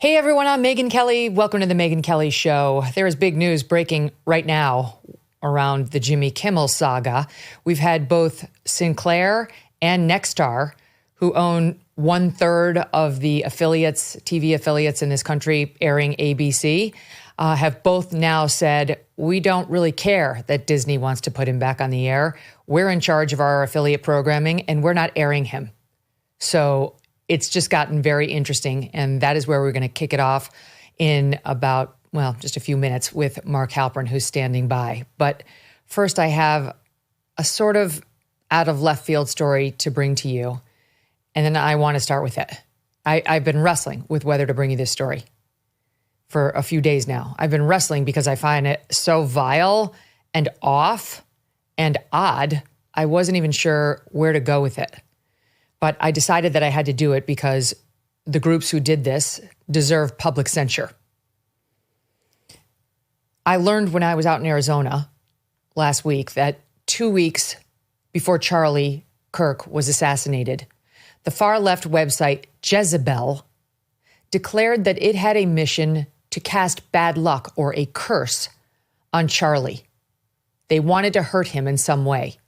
Hey everyone, I'm Megyn Kelly. Welcome to the Megyn Kelly Show. There is big news breaking right now around the Jimmy Kimmel saga. We've had both Sinclair and Nexstar, who own 1/3 of the affiliates, TV affiliates in this country airing ABC, have both now said, we don't really care that Disney wants to put him back on the air. We're in charge of our affiliate programming and we're not airing him. So it's just gotten very interesting, and that is where we're going to kick it off in about, just a few minutes with Mark Halperin, who's standing by. But first, I have a sort of out of left field story to bring to you, and then I want to start with it. I've been wrestling with whether to bring you this story for a few days now. I've been wrestling because I find it so vile and off and odd, I wasn't even sure where to go with it. But I decided that I had to do it because the groups who did this deserve public censure. I learned when I was out in Arizona last week that 2 weeks before Charlie Kirk was assassinated, the far-left website Jezebel declared that it had a mission to cast bad luck or a curse on Charlie. They wanted to hurt him in some way.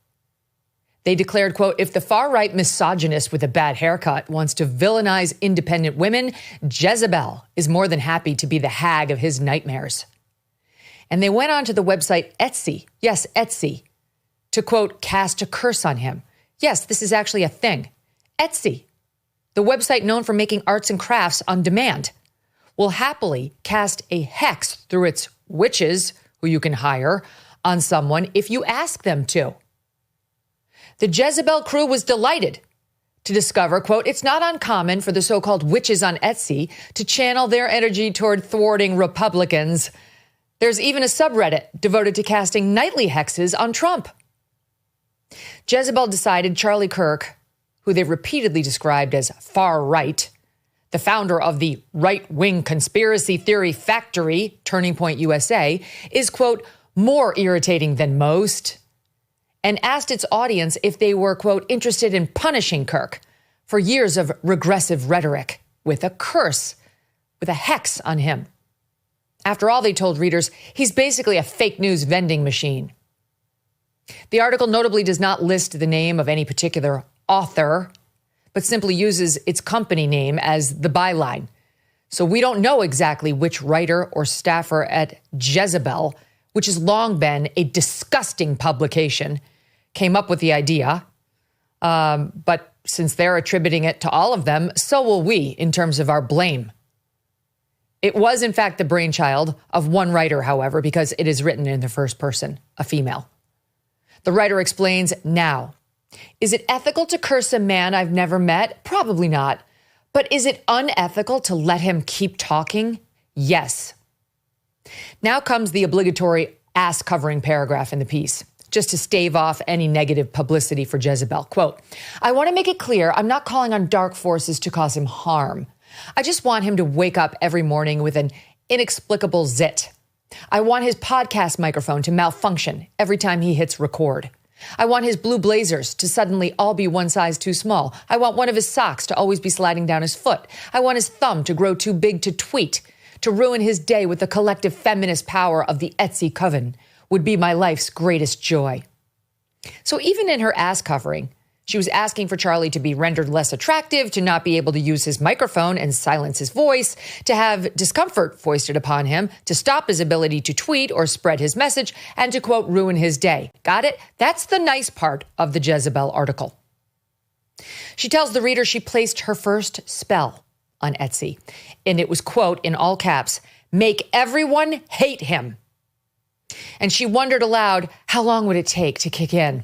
They declared, quote, if the far-right misogynist with a bad haircut wants to villainize independent women, Jezebel is more than happy to be the hag of his nightmares. And they went on to the website Etsy, yes, Etsy, to, quote, cast a curse on him. Yes, this is actually a thing. Etsy, the website known for making arts and crafts on demand, will happily cast a hex through its witches, who you can hire, on someone if you ask them to. The Jezebel crew was delighted to discover, quote, it's not uncommon for the so-called witches on Etsy to channel their energy toward thwarting Republicans. There's even a subreddit devoted to casting nightly hexes on Trump. Jezebel decided Charlie Kirk, who they've repeatedly described as far-right, the founder of the right-wing conspiracy theory factory, Turning Point USA, is, quote, more irritating than most, and asked its audience if they were, quote, interested in punishing Kirk for years of regressive rhetoric with a curse, with a hex on him. After all, they told readers, he's basically a fake news vending machine. The article notably does not list the name of any particular author, but simply uses its company name as the byline. So we don't know exactly which writer or staffer at Jezebel, which has long been a disgusting publication, came up with the idea. But since they're attributing it to all of them, so will we in terms of our blame. It was, in fact, the brainchild of one writer, however, because it is written in the first person, a female. The writer explains now, is it ethical to curse a man I've never met? Probably not. But is it unethical to let him keep talking? Yes. Now comes the obligatory ass-covering paragraph in the piece, just to stave off any negative publicity for Jezebel. Quote, I want to make it clear I'm not calling on dark forces to cause him harm. I just want him to wake up every morning with an inexplicable zit. I want his podcast microphone to malfunction every time he hits record. I want his blue blazers to suddenly all be one size too small. I want one of his socks to always be sliding down his foot. I want his thumb to grow too big to tweet, to ruin his day with the collective feminist power of the Etsy coven would be my life's greatest joy. So even in her ass covering, she was asking for Charlie to be rendered less attractive, to not be able to use his microphone and silence his voice, to have discomfort foisted upon him, to stop his ability to tweet or spread his message, and to, quote, ruin his day. Got it? That's the nice part of the Jezebel article. She tells the reader she placed her first spell on Etsy, and it was, quote, in all caps, make everyone hate him. And she wondered aloud, how long would it take to kick in?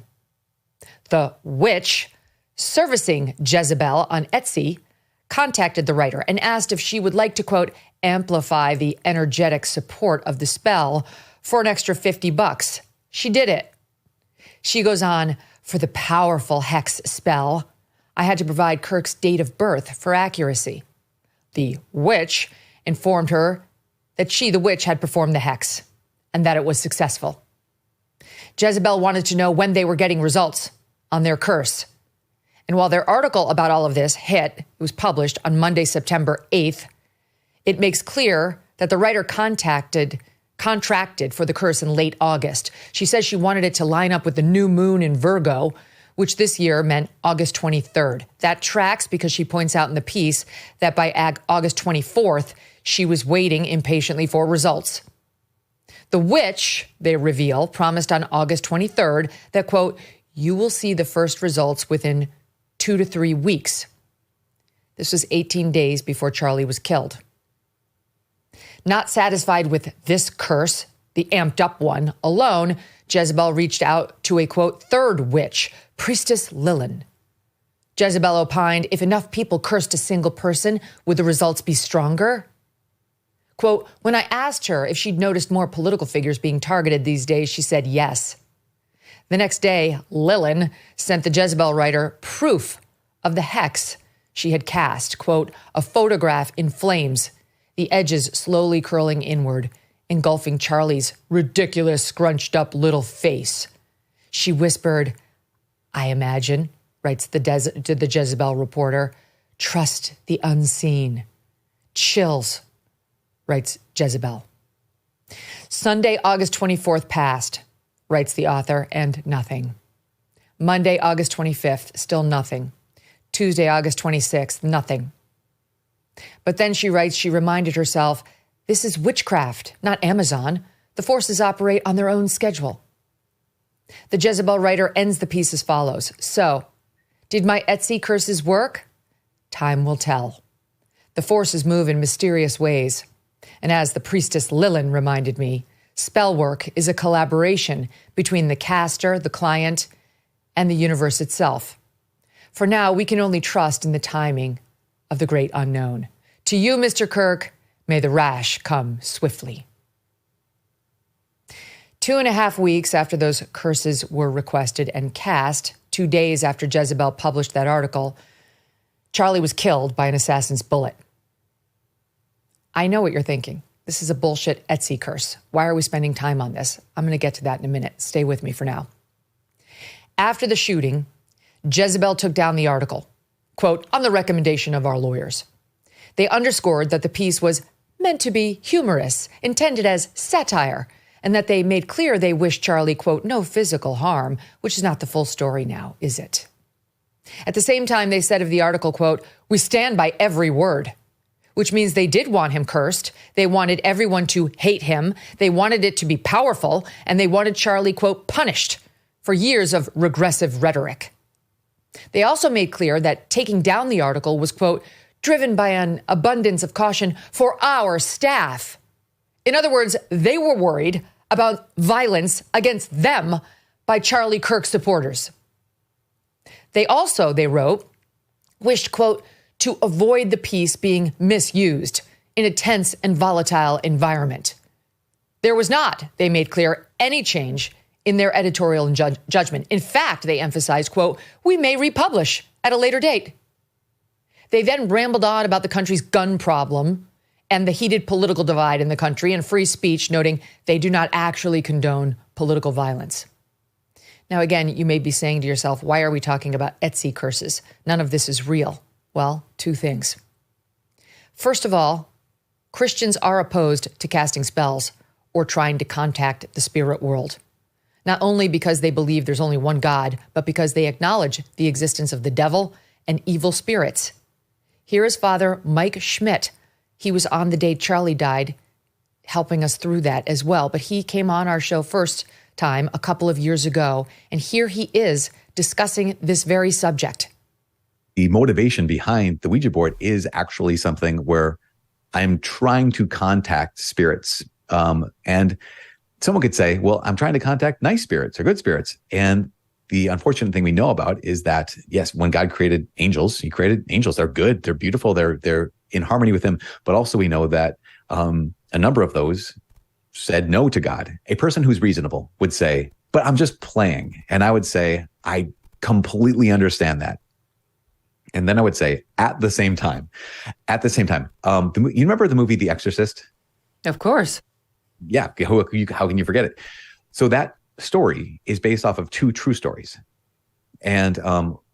The witch servicing Jezebel on Etsy contacted the writer and asked if she would like to, quote, amplify the energetic support of the spell for an extra $50. She did it. She goes on, for the powerful hex spell, I had to provide Kirk's date of birth for accuracy. The witch informed her that she, the witch, had performed the hex and that it was successful. Jezebel wanted to know when they were getting results on their curse. And while their article about all of this hit, it was published on Monday, September 8th, It makes clear that the writer contracted for the curse in late August. She says she wanted it to line up with the new moon in Virgo, which this year meant August 23rd. That tracks because she points out in the piece that by August 24th, she was waiting impatiently for results. The witch, they reveal, promised on August 23rd that, quote, you will see the first results within 2 to 3 weeks. This was 18 days before Charlie was killed. Not satisfied with this curse, the amped up one, alone, Jezebel reached out to a, quote, third witch, Priestess Lilyn. Jezebel opined, if enough people cursed a single person, would the results be stronger? Quote, when I asked her if she'd noticed more political figures being targeted these days, she said yes. The next day, Lilyn sent the Jezebel writer proof of the hex she had cast, quote, a photograph in flames, the edges slowly curling inward, engulfing Charlie's ridiculous, scrunched up little face. She whispered, I imagine, writes the Jezebel reporter, trust the unseen. Chills, writes Jezebel. Sunday, August 24th passed, writes the author, and nothing. Monday, August 25th, still nothing. Tuesday, August 26th, nothing. But then she writes, she reminded herself, this is witchcraft, not Amazon. The forces operate on their own schedule. The Jezebel writer ends the piece as follows. So, did my Etsy curses work? Time will tell. The forces move in mysterious ways. And as the priestess Lilyn reminded me, spell work is a collaboration between the caster, the client, and the universe itself. For now, we can only trust in the timing of the great unknown. To you, Mr. Kirk, may the rash come swiftly. 2.5 weeks after those curses were requested and cast, 2 days after Jezebel published that article, Charlie was killed by an assassin's bullet. I know what you're thinking. This is a bullshit Etsy curse. Why are we spending time on this? I'm going to get to that in a minute. Stay with me for now. After the shooting, Jezebel took down the article, quote, on the recommendation of our lawyers. They underscored that the piece was meant to be humorous, intended as satire, and that they made clear they wished Charlie, quote, no physical harm, which is not the full story now, is it? At the same time, they said of the article, quote, we stand by every word, which means they did want him cursed. They wanted everyone to hate him. They wanted it to be powerful, and they wanted Charlie, quote, punished for years of regressive rhetoric. They also made clear that taking down the article was, quote, driven by an abundance of caution for our staff. In other words, they were worried about violence against them by Charlie Kirk supporters. They also, they wrote, wished, quote, to avoid the piece being misused in a tense and volatile environment. There was not, they made clear, any change in their editorial judgment. In fact, they emphasized, quote, we may republish at a later date. They then rambled on about the country's gun problem and the heated political divide in the country and free speech, noting they do not actually condone political violence. Now, again, you may be saying to yourself, why are we talking about Etsy curses? None of this is real. Well, 2 things. First of all, Christians are opposed to casting spells or trying to contact the spirit world. Not only because they believe there's only one God, but because they acknowledge the existence of the devil and evil spirits. Here is Father Mike Schmidt. He was on the day Charlie died, helping us through that as well. But he came on our show first time a couple of years ago, and here he is discussing this very subject. The motivation behind the Ouija board is actually something where I'm trying to contact spirits. And someone could say, well, I'm trying to contact nice spirits or good spirits. And the unfortunate thing we know about is that, yes, when God created angels, he created angels. They're good. They're beautiful. They're in harmony with him. But also we know that a number of those said no to God. A person who's reasonable would say, but I'm just playing. And I would say, I completely understand that. And then I would say, at the same time, you remember the movie The Exorcist? Of course. Yeah. How can you forget it? So that story is based off of 2 true stories. And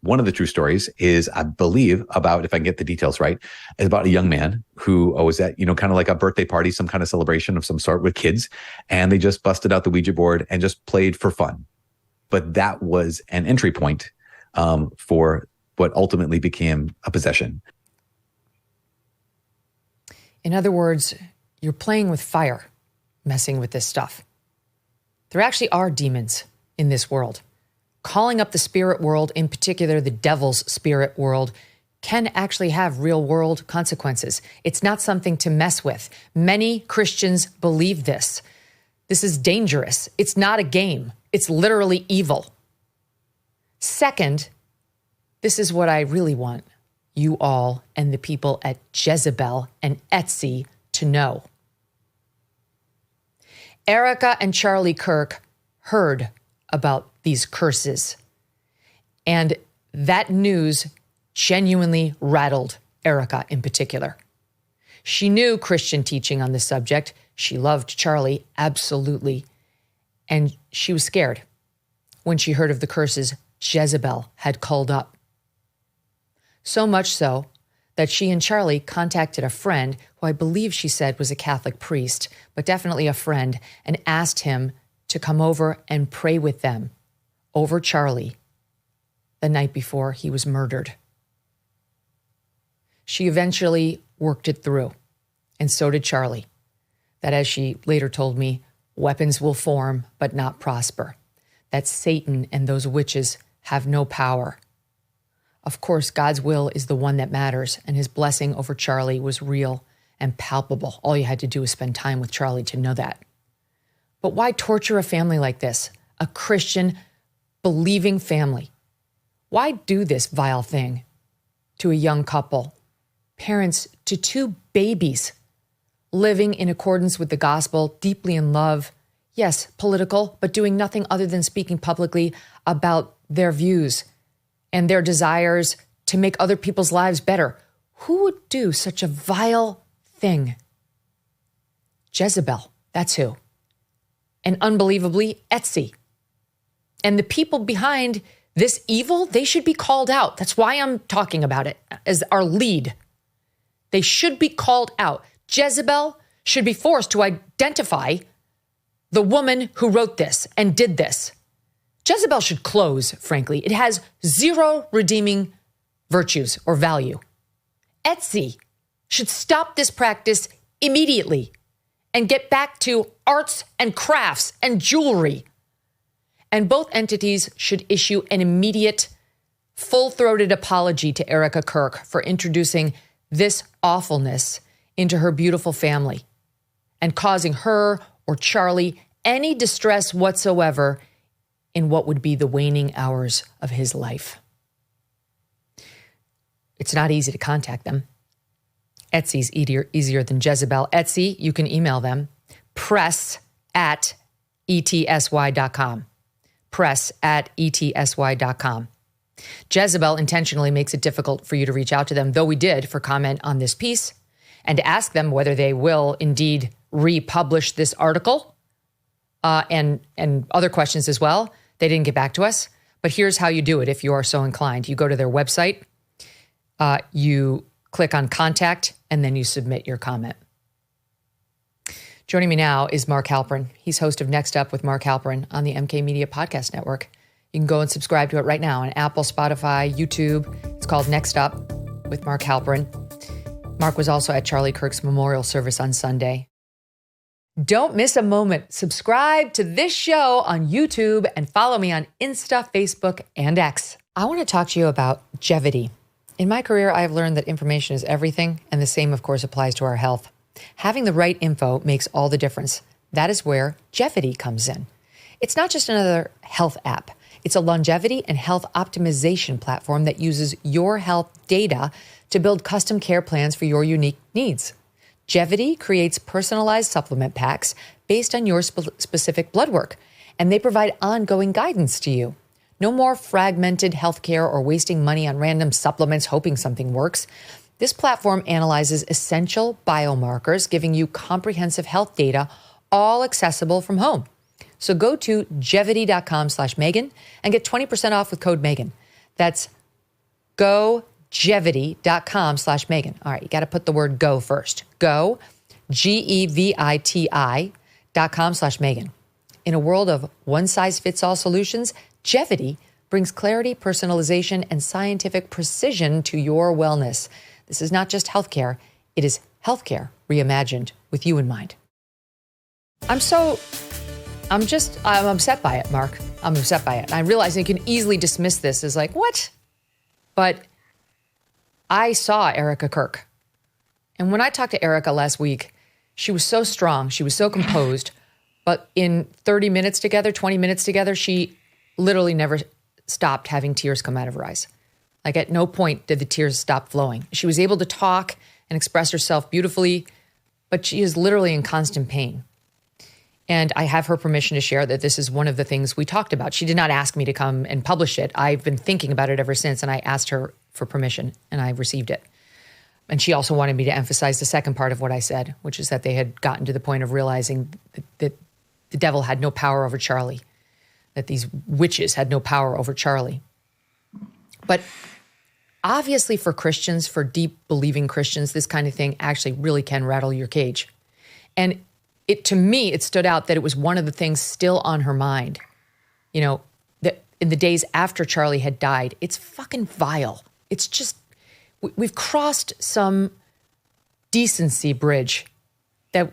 one of the true stories is, I believe, about, if I can get the details right, is about a young man who was at, kind of like a birthday party, some kind of celebration of some sort with kids. And they just busted out the Ouija board and just played for fun. But that was an entry point for what ultimately became a possession. In other words, you're playing with fire, messing with this stuff. There actually are demons in this world. Calling up the spirit world, in particular the devil's spirit world, can actually have real world consequences. It's not something to mess with. Many Christians believe this. This is dangerous. It's not a game. It's literally evil. Second, this is what I really want you all and the people at Jezebel and Etsy to know. Erica and Charlie Kirk heard about these curses, and that news genuinely rattled Erica in particular. She knew Christian teaching on this subject. She loved Charlie, absolutely. And she was scared when she heard of the curses Jezebel had called up. So much so that she and Charlie contacted a friend who I believe she said was a Catholic priest, but definitely a friend, and asked him to come over and pray with them over Charlie the night before he was murdered. She eventually worked it through, and so did Charlie. That, as she later told me, weapons will form but not prosper. That Satan and those witches have no power. Of course, God's will is the one that matters, and his blessing over Charlie was real and palpable. All you had to do was spend time with Charlie to know that. But why torture a family like this? A Christian, believing family. Why do this vile thing to a young couple, parents to two babies, living in accordance with the gospel, deeply in love, yes, political, but doing nothing other than speaking publicly about their views and their desires to make other people's lives better? Who would do such a vile thing? Jezebel, that's who. And unbelievably, Etsy. And the people behind this evil, they should be called out. That's why I'm talking about it as our lead. They should be called out. Jezebel should be forced to identify the woman who wrote this and did this. Jezebel should close, frankly. It has zero redeeming virtues or value. Etsy should stop this practice immediately and get back to arts and crafts and jewelry. And both entities should issue an immediate, full-throated apology to Erica Kirk for introducing this awfulness into her beautiful family and causing her or Charlie any distress whatsoever in what would be the waning hours of his life. It's not easy to contact them. Etsy's easier than Jezebel. Etsy, you can email them, press@etsy.com. press@etsy.com. Jezebel intentionally makes it difficult for you to reach out to them, though we did for comment on this piece, and to ask them whether they will indeed republish this article and other questions as well. They didn't get back to us, but here's how you do it if you are so inclined. You go to their website, you click on contact, and then you submit your comment. Joining me now is Mark Halperin. He's host of Next Up with Mark Halperin on the MK Media Podcast Network. You can go and subscribe to it right now on Apple, Spotify, YouTube. It's called Next Up with Mark Halperin. Mark was also at Charlie Kirk's memorial service on Sunday. Don't miss a moment. Subscribe to this show on YouTube and follow me on Insta, Facebook, and X. I want to talk to you about longevity. In my career, I have learned that information is everything, and the same, of course, applies to our health. Having the right info makes all the difference. That is where Longevity comes in. It's not just another health app. It's a longevity and health optimization platform that uses your health data to build custom care plans for your unique needs. Longevity creates personalized supplement packs based on your specific blood work, and they provide ongoing guidance to you. No more fragmented healthcare or wasting money on random supplements hoping something works. This platform analyzes essential biomarkers, giving you comprehensive health data, all accessible from home. So go to Jevity.com/Megyn and get 20% off with code Megyn. That's GoJevity.com/Megyn. All right, you got to put the word go first. Go, GEVITI.com/Megyn. In a world of one-size-fits-all solutions, Jevity brings clarity, personalization, and scientific precision to your wellness. This is not just healthcare. It is healthcare reimagined with you in mind. I'm upset by it, Mark. I'm upset by it. I realize you can easily dismiss this as like, what? But I saw Erica Kirk. And when I talked to Erica last week, she was so strong. She was so composed. But in 30 minutes together, 20 minutes together, she literally never stopped having tears come out of her eyes. Like at no point did the tears stop flowing. She was able to talk and express herself beautifully, but she is literally in constant pain. And I have her permission to share that this is one of the things we talked about. She did not ask me to come and publish it. I've been thinking about it ever since, and I asked her for permission, and I received it. And she also wanted me to emphasize the second part of what I said, which is that they had gotten to the point of realizing that the devil had no power over Charlie, that these witches had no power over Charlie. But obviously for Christians, for deep believing Christians, this kind of thing actually really can rattle your cage. And to me, it stood out that it was one of the things still on her mind. You know, that in the days after Charlie had died, it's fucking vile. It's just, we've crossed some decency bridge that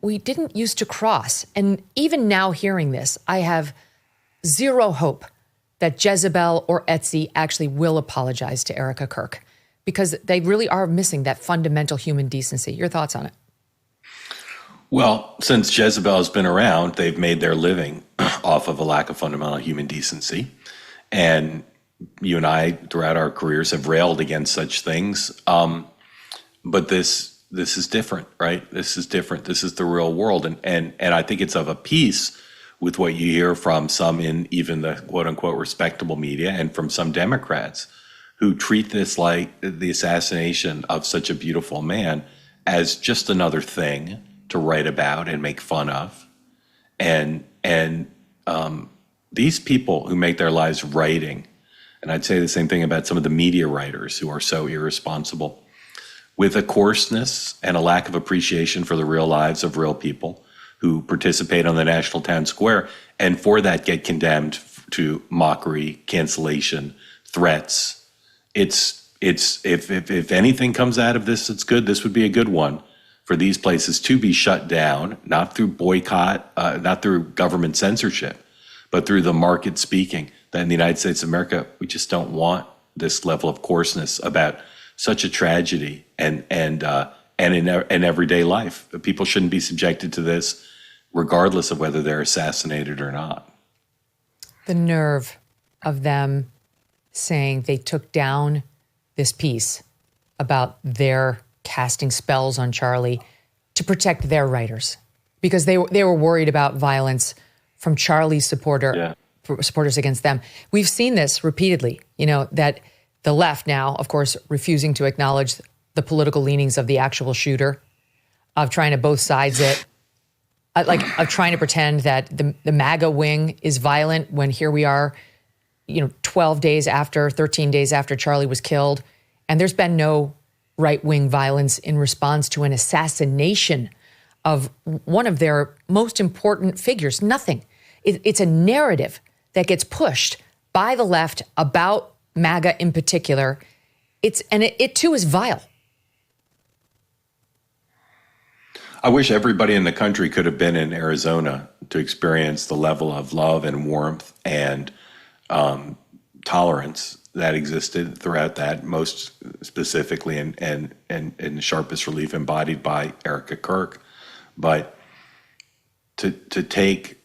we didn't used to cross. And even now hearing this, I have zero hope that Jezebel or Etsy actually will apologize to Erica Kirk, because they really are missing that fundamental human decency. Your thoughts on it? Well, since Jezebel has been around, they've made their living off of a lack of fundamental human decency. And you and I, throughout our careers, have railed against such things. But this is different, right? This is different. This is the real world. And I think it's of a piece with what you hear from some in even the quote unquote respectable media and from some Democrats who treat this like the assassination of such a beautiful man as just another thing to write about and make fun of. And these people who make their lives writing, and I'd say the same thing about some of the media writers who are so irresponsible, with a coarseness and a lack of appreciation for the real lives of real people who participate on the national town square, and for that get condemned to mockery, cancellation, threats. It's if anything comes out of this, it's good. This would be a good one for these places to be shut down, not through boycott, not through government censorship, but through the market speaking. That in the United States of America, we just don't want this level of coarseness about such a tragedy and in everyday life. People shouldn't be subjected to this regardless of whether they're assassinated or not. The nerve of them saying they took down this piece about their casting spells on Charlie to protect their writers, because they were worried about violence from Charlie's supporters against them. We've seen this repeatedly, that the left now, of course, refusing to acknowledge the political leanings of the actual shooter, of trying to both sides it, of trying to pretend that the MAGA wing is violent when here we are, 13 days after Charlie was killed, and there's been no right-wing violence in response to an assassination of one of their most important figures. Nothing. It's a narrative that gets pushed by the left about MAGA in particular. It too is vile. I wish everybody in the country could have been in Arizona to experience the level of love and warmth and tolerance that existed throughout that, most specifically and in sharpest relief embodied by Erica Kirk. But to take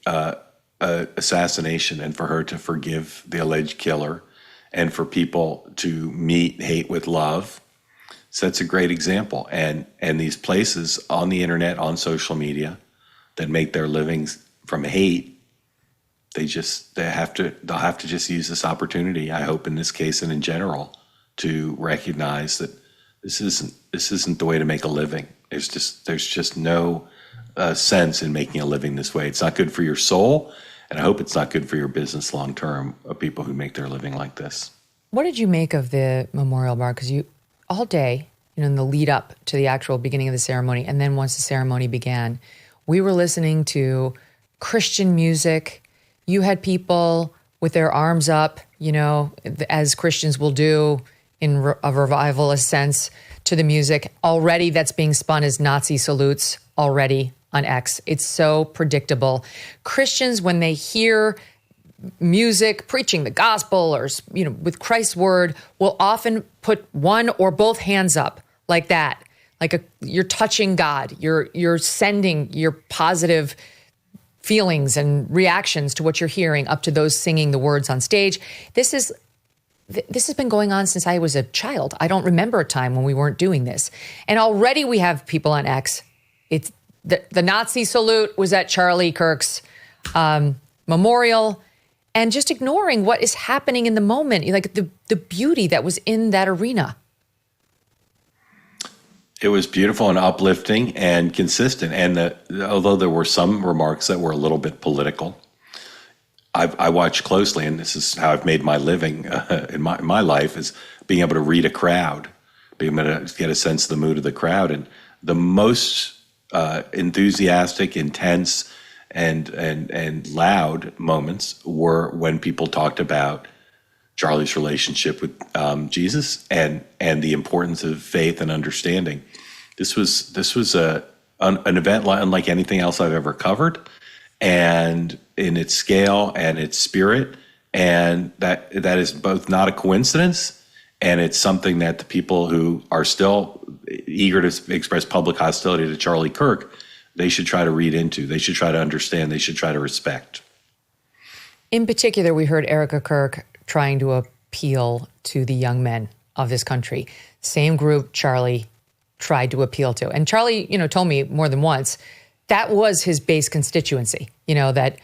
assassination and for her to forgive the alleged killer and for people to meet hate with love sets a great example. And these places on the internet, on social media, that make their livings from hate, they'll have to just use this opportunity, I hope in this case and in general, to recognize that this isn't the way to make a living. There's just no sense in making a living this way. It's not good for your soul, and I hope it's not good for your business long term of people who make their living like this. What did you make of the memorial, Mark? Because you, all day, in the lead up to the actual beginning of the ceremony, and then once the ceremony began, we were listening to Christian music. You had people with their arms up, as Christians will do in a revivalist sense, to the music. Already that's being spun as Nazi salutes already on X. It's so predictable. Christians, when they hear music preaching the gospel or, with Christ's word, will often put one or both hands up like that. Like you're touching God. You're sending your positive feelings and reactions to what you're hearing up to those singing the words on stage. This has been going on since I was a child. I don't remember a time when we weren't doing this. And already we have people on X. It's the Nazi salute was at Charlie Kirk's memorial, and just ignoring what is happening in the moment, like the beauty that was in that arena. It was beautiful and uplifting and consistent. And although there were some remarks that were a little bit political, I watched closely, and this is how I've made my living in my life, is being able to read a crowd, being able to get a sense of the mood of the crowd. And the most enthusiastic, intense, and loud moments were when people talked about Charlie's relationship with Jesus and the importance of faith and understanding. This was an event unlike anything else I've ever covered, and in its scale and its spirit, and that is both not a coincidence, and it's something that the people who are still eager to express public hostility to Charlie Kirk, they should try to read into, they should try to understand, they should try to respect. In particular, we heard Erica Kirk trying to appeal to the young men of this country. Same group Charlie tried to appeal to. And Charlie, told me more than once, that was his base constituency, that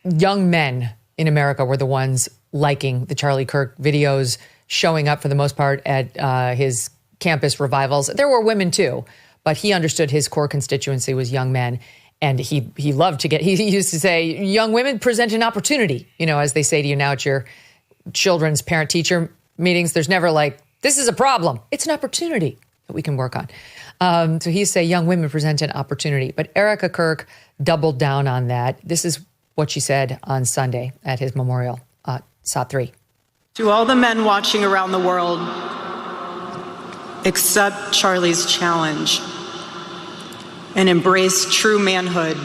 young men in America were the ones liking the Charlie Kirk videos, showing up for the most part at his campus revivals. There were women too, but he understood his core constituency was young men. And he loved to he used to say, young women present an opportunity, as they say to you now at your children's parent-teacher meetings. There's never like, this is a problem. It's an opportunity that we can work on. So he'd say young women present an opportunity. But Erica Kirk doubled down on that. This is what she said on Sunday at his memorial, SOT 3. To all the men watching around the world, accept Charlie's challenge and embrace true manhood.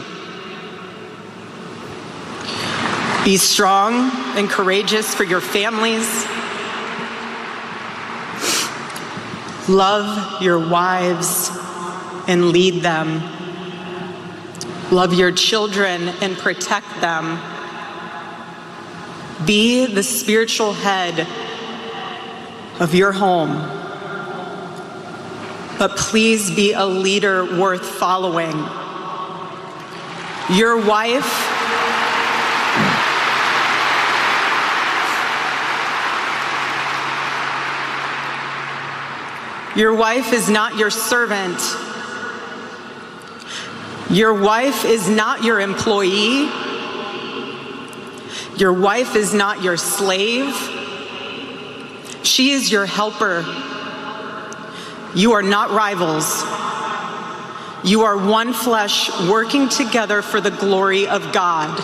Be strong and courageous for your families. Love your wives and lead them. Love your children and protect them. Be the spiritual head of your home. But please be a leader worth following. Your wife is not your servant. Your wife is not your employee. Your wife is not your slave. She is your helper. You are not rivals. You are one flesh working together for the glory of God.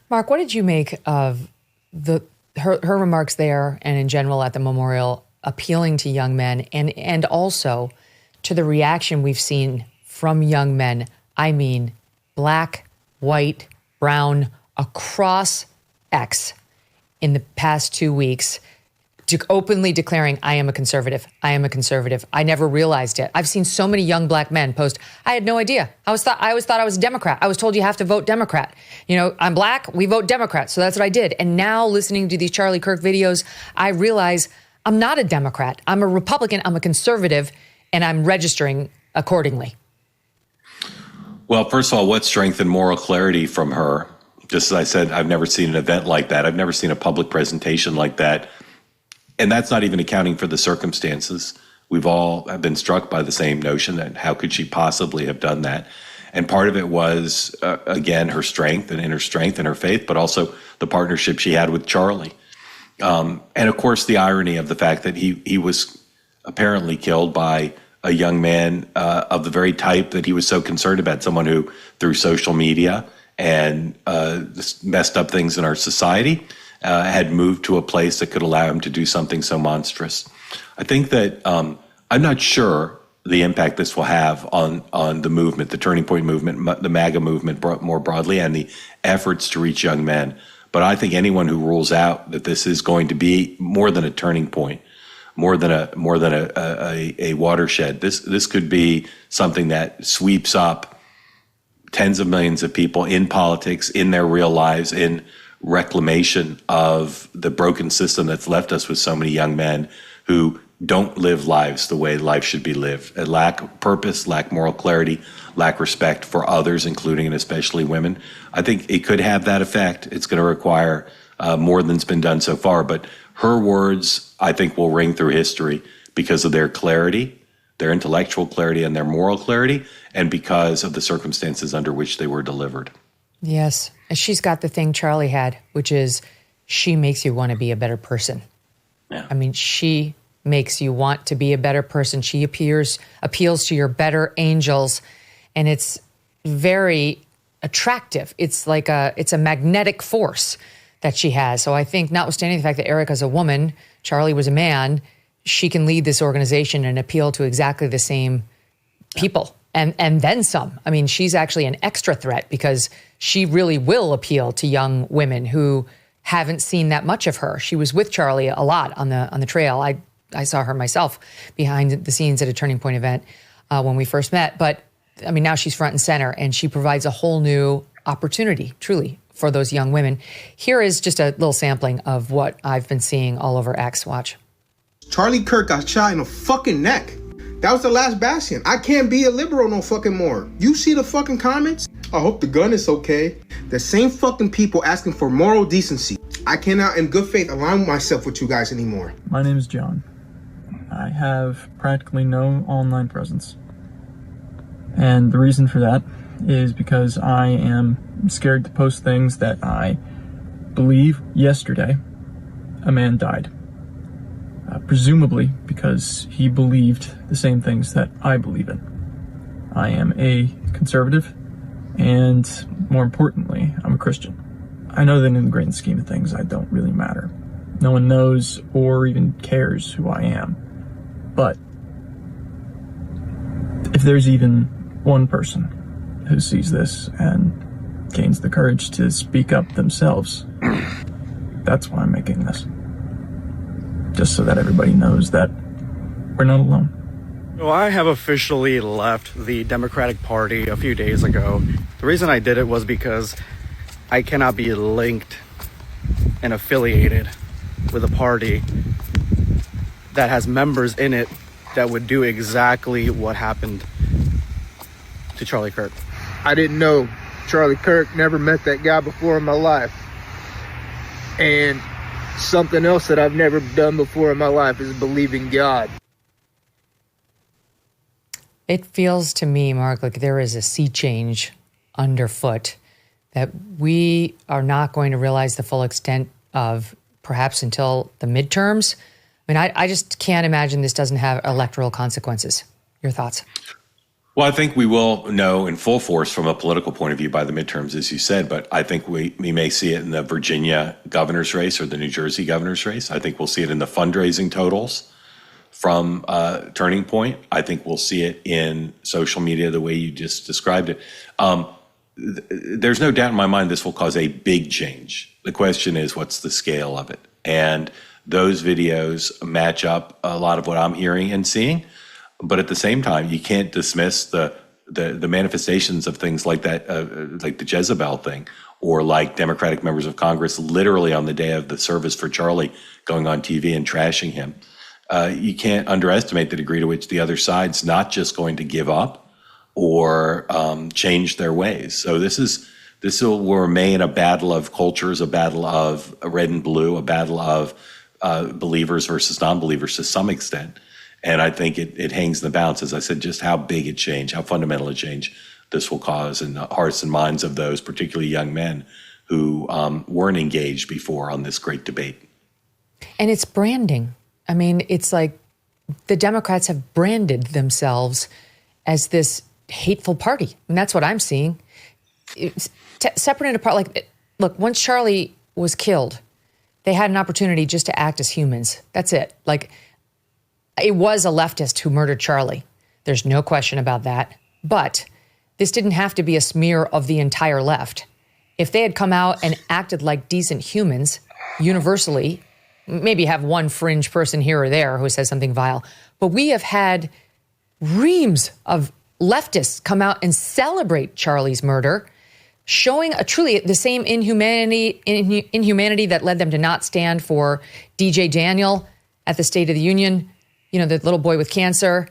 Mark, what did you make of her remarks there and in general at the memorial, appealing to young men and also to the reaction we've seen from young men? I mean, black, white, brown, across X in the past 2 weeks, openly declaring, I am a conservative. I am a conservative. I never realized it. I've seen so many young black men post, I had no idea. I always thought I was a Democrat. I was told you have to vote Democrat. I'm black, we vote Democrat. So that's what I did. And now listening to these Charlie Kirk videos, I realize I'm not a Democrat. I'm a Republican. I'm a conservative, and I'm registering accordingly. Well, first of all, what strength and moral clarity from her. Just as I said, I've never seen an event like that. I've never seen a public presentation like that. And that's not even accounting for the circumstances we've all been struck by the same notion that how could she possibly have done that? And part of it was, again, her strength and inner strength and her faith, but also the partnership she had with Charlie. And of course, the irony of the fact that he was apparently killed by a young man of the very type that he was so concerned about, someone who, through social media and messed up things in our society, had moved to a place that could allow him to do something so monstrous. I think that I'm not sure the impact this will have on the movement, the Turning Point movement, the MAGA movement more broadly, and the efforts to reach young men. But I think anyone who rules out that this is going to be more than a turning point, more than a watershed, this could be something that sweeps up tens of millions of people in politics, in their real lives, in reclamation of the broken system that's left us with so many young men who don't live lives the way life should be lived, lack purpose, lack moral clarity, lack respect for others, including and especially women. I think it could have that effect. It's going to require more than's been done so far. But her words, I think, will ring through history because of their clarity, their intellectual clarity and their moral clarity, and because of the circumstances under which they were delivered. Yes. And she's got the thing Charlie had, which is she makes you want to be a better person. Yeah. I mean, she makes you want to be a better person. She appeals to your better angels, and it's very attractive. It's like it's a magnetic force that she has. So I think, notwithstanding the fact that Erica's a woman, Charlie was a man, she can lead this organization and appeal to exactly the same people. And then some. I mean, she's actually an extra threat because she really will appeal to young women who haven't seen that much of her. She was with Charlie a lot on the trail. I saw her myself behind the scenes at a Turning Point event when we first met. But I mean, now she's front and center, and she provides a whole new opportunity, truly, for those young women. Here is just a little sampling of what I've been seeing all over X. Watch. Charlie Kirk got shot in the fucking neck. That was the last bastion. I can't be a liberal no fucking more. You see the fucking comments? I hope the gun is okay. The same fucking people asking for moral decency. I cannot in good faith align myself with you guys anymore. My name is John. I have practically no online presence. And the reason for that is because I am scared to post things that I believe yesterday a man died. Presumably because he believed the same things that I believe in. I am a conservative, and more importantly, I'm a Christian. I know that in the grand scheme of things, I don't really matter. No one knows or even cares who I am. But if there's even one person who sees this and gains the courage to speak up themselves, that's why I'm making this. Just so that everybody knows that we're not alone. So I have officially left the Democratic Party a few days ago. The reason I did it was because I cannot be linked and affiliated with a party that has members in it that would do exactly what happened to Charlie Kirk. I didn't know Charlie Kirk, never met that guy before in my life. And something else that I've never done before in my life is believe in God. It feels to me, Mark, like there is a sea change underfoot that we are not going to realize the full extent of perhaps until the midterms. I mean, I just can't imagine this doesn't have electoral consequences. Your thoughts? Well, I think we will know in full force from a political point of view by the midterms, as you said, but I think we may see it in the Virginia governor's race or the New Jersey governor's race. I think we'll see it in the fundraising totals from Turning Point. I think we'll see it in social media the way you just described it. There's no doubt in my mind this will cause a big change. The question is, what's the scale of it? And those videos match up a lot of what I'm hearing and seeing. But at the same time, you can't dismiss the manifestations of things like that, like the Jezebel thing, or like Democratic members of Congress literally on the day of the service for Charlie going on TV and trashing him. You can't underestimate the degree to which the other side's not just going to give up or change their ways. So this will remain a battle of cultures, a battle of red and blue, a battle of believers versus non-believers to some extent. And I think it hangs in the balance, as I said, just how big a change, how fundamental a change this will cause in the hearts and minds of those, particularly young men who weren't engaged before on this great debate. And it's branding. I mean, it's like the Democrats have branded themselves as this hateful party. And that's what I'm seeing. It's separate and apart. Like, look, once Charlie was killed, they had an opportunity just to act as humans. That's it. Like, it was a leftist who murdered Charlie. There's no question about that. But this didn't have to be a smear of the entire left. If they had come out and acted like decent humans universally, maybe have one fringe person here or there who says something vile. But we have had reams of leftists come out and celebrate Charlie's murder, showing a truly the same inhumanity that led them to not stand for DJ Daniel at the State of the Union, you know, the little boy with cancer,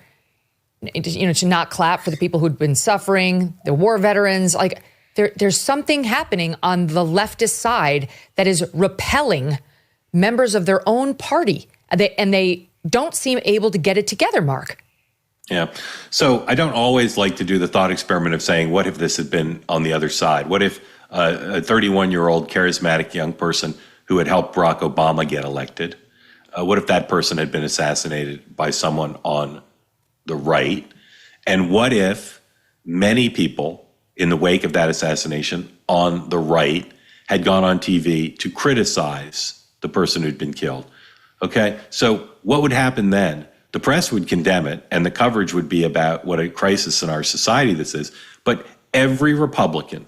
you know, to not clap for the people who'd been suffering, the war veterans. Like, there's something happening on the leftist side that is repelling members of their own party. And they don't seem able to get it together, Mark. Yeah. So I don't always like to do the thought experiment of saying, what if this had been on the other side? What if a 31-year-old charismatic young person who had helped Barack Obama get elected, what if that person had been assassinated by someone on the right? And what if many people in the wake of that assassination on the right had gone on TV to criticize the person who'd been killed? Okay, so what would happen then? The press would condemn it, and the coverage would be about what a crisis in our society this is. But every Republican,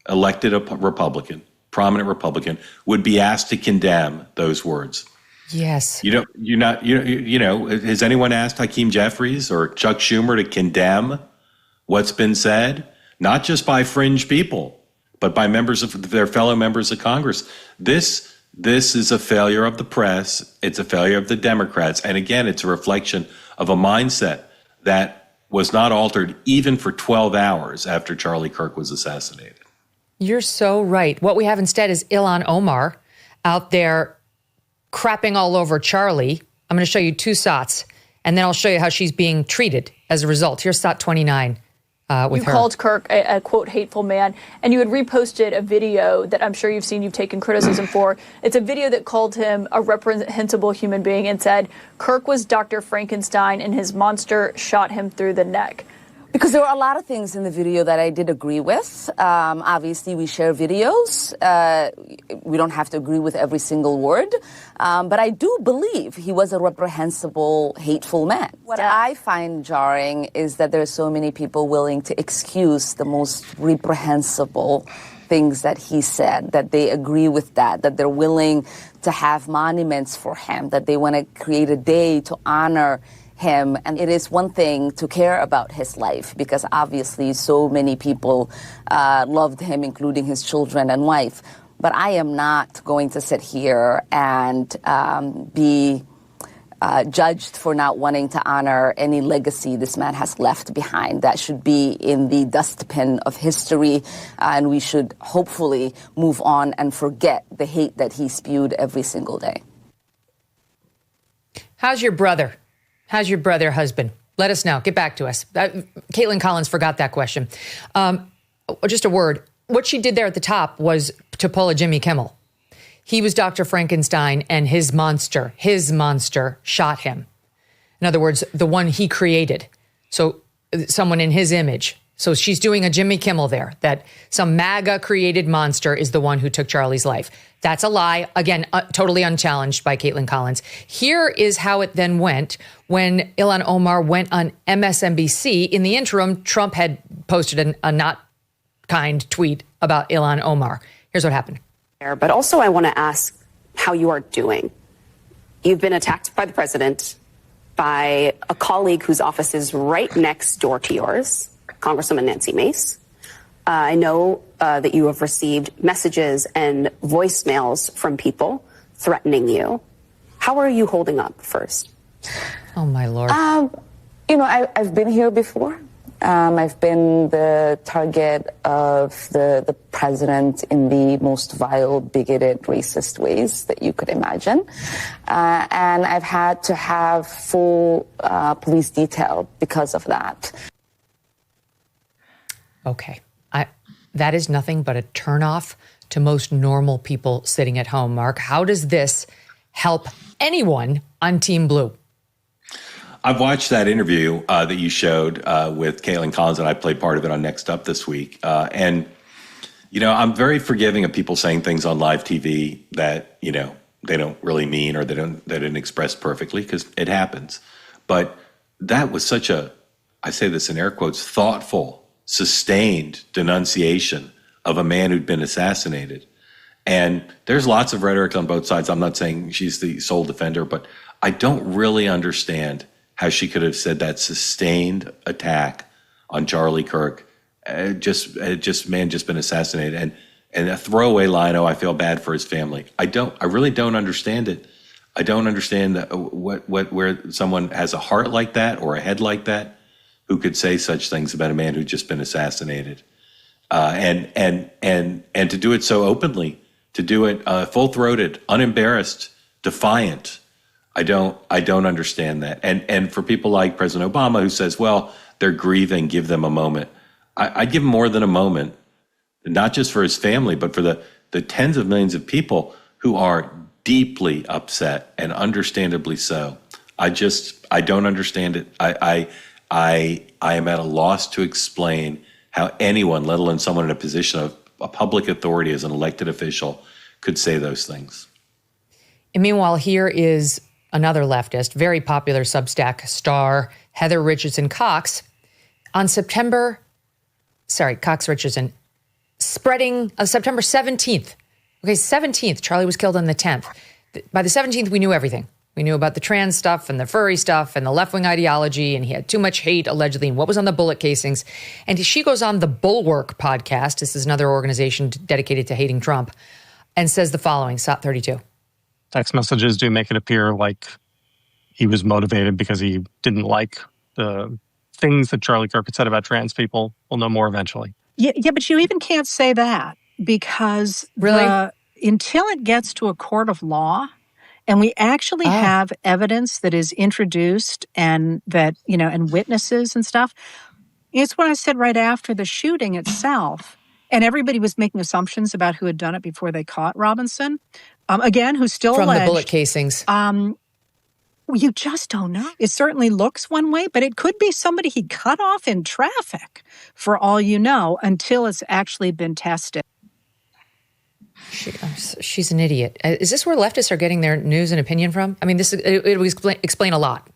elected a Republican, prominent Republican, would be asked to condemn those words. Yes. You know, has anyone asked Hakeem Jeffries or Chuck Schumer to condemn what's been said? Not just by fringe people, but by members of their fellow members of Congress. This is a failure of the press. It's a failure of the Democrats. And again, it's a reflection of a mindset that was not altered even for 12 hours after Charlie Kirk was assassinated. You're so right. What we have instead is Ilhan Omar out there crapping all over Charlie. I'm going to show you two SOTs, and then I'll show you how she's being treated as a result. Here's SOT 29. You called Kirk a quote, hateful man, and you had reposted a video that I'm sure you've seen, you've taken criticism for. It's a video that called him a reprehensible human being and said, Kirk was Dr. Frankenstein and his monster shot him through the neck. Because there were a lot of things in the video that I did agree with. Obviously, we share videos. We don't have to agree with every single word. But I do believe he was a reprehensible, hateful man. What I find jarring is that there are so many people willing to excuse the most reprehensible things that he said, that they agree with that they're willing to have monuments for him, that they want to create a day to honor him. And it is one thing to care about his life, because obviously so many people loved him, including his children and wife. But I am not going to sit here and be judged for not wanting to honor any legacy this man has left behind. That should be in the dustbin of history, and we should hopefully move on and forget the hate that he spewed every single day. How's your brother? How's your brother, husband? Let us know. Get back to us. Caitlin Collins forgot that question. Just a word. What she did there at the top was to pull a Jimmy Kimmel. He was Dr. Frankenstein, and his monster shot him. In other words, the one he created. So someone in his image. So she's doing a Jimmy Kimmel there, that some MAGA created monster is the one who took Charlie's life. That's a lie. Again, totally unchallenged by Caitlin Collins. Here is how it then went when Ilhan Omar went on MSNBC. In the interim, Trump had posted a not kind tweet about Ilhan Omar. Here's what happened. But also I want to ask how you are doing. You've been attacked by the president, by a colleague whose office is right next door to yours, Congresswoman Nancy Mace. I know that you have received messages and voicemails from people threatening you. How are you holding up first? Oh, my Lord. You know, I've been here before. I've been the target of the president in the most vile, bigoted, racist ways that you could imagine. And I've had to have full police detail because of that. Okay. That is nothing but a turnoff to most normal people sitting at home. Mark, how does this help anyone on Team Blue? I've watched that interview that you showed with Caitlin Collins, and I played part of it on Next Up this week. And, I'm very forgiving of people saying things on live TV that, they don't really mean or they didn't express perfectly, because it happens. But that was such a, I say this in air quotes, thoughtful, sustained denunciation of a man who'd been assassinated. And there's lots of rhetoric on both sides. I'm not saying she's the sole defender, but I don't really understand how she could have said that sustained attack on Charlie Kirk, just been assassinated, and a throwaway line, "Oh, I feel bad for his family." I really don't understand it. I don't understand where someone has a heart like that or a head like that who could say such things about a man who'd just been assassinated, and to do it so openly, to do it full-throated, unembarrassed, defiant. I don't understand that. And for people like President Obama, who says, well, they're grieving, give them a moment. I'd give him more than a moment, not just for his family, but for the tens of millions of people who are deeply upset, and understandably so. I don't understand it. I am at a loss to explain how anyone, let alone someone in a position of a public authority as an elected official, could say those things. And meanwhile, here is another leftist, very popular Substack star, Heather Richardson Cox, on Cox Richardson, spreading September 17th. Okay, 17th, Charlie was killed on the 10th. By the 17th, we knew everything. We knew about the trans stuff and the furry stuff and the left-wing ideology, and he had too much hate, allegedly, and what was on the bullet casings. And she goes on the Bulwark podcast, this is another organization dedicated to hating Trump, and says the following, SOT 32. Text messages do make it appear like he was motivated because he didn't like the things that Charlie Kirk had said about trans people. We'll know more eventually. Yeah, but you even can't say that, because until it gets to a court of law, and we actually have evidence that is introduced and that, and witnesses and stuff. It's what I said right after the shooting itself. And everybody was making assumptions about who had done it before they caught Robinson. Again, who's still from alleged. The bullet casings. You just don't know. It certainly looks one way, but it could be somebody he cut off in traffic, for all you know, until it's actually been tested. She's an idiot. Is this where leftists are getting their news and opinion from? I mean, it would explain a lot.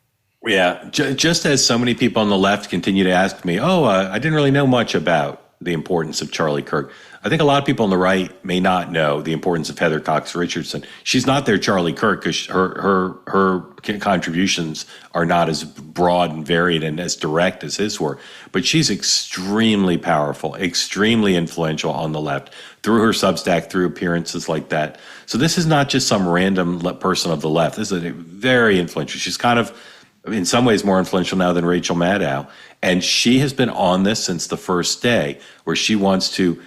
Yeah, just as so many people on the left continue to ask me, I didn't really know much about the importance of Charlie Kirk. I think a lot of people on the right may not know the importance of Heather Cox Richardson. She's not their Charlie Kirk because her contributions are not as broad and varied and as direct as his were. But she's extremely powerful, extremely influential on the left through her Substack, through appearances like that. So this is not just some random person of the left. This is very influential. She's kind of, in some ways, more influential now than Rachel Maddow. And she has been on this since the first day, where she wants to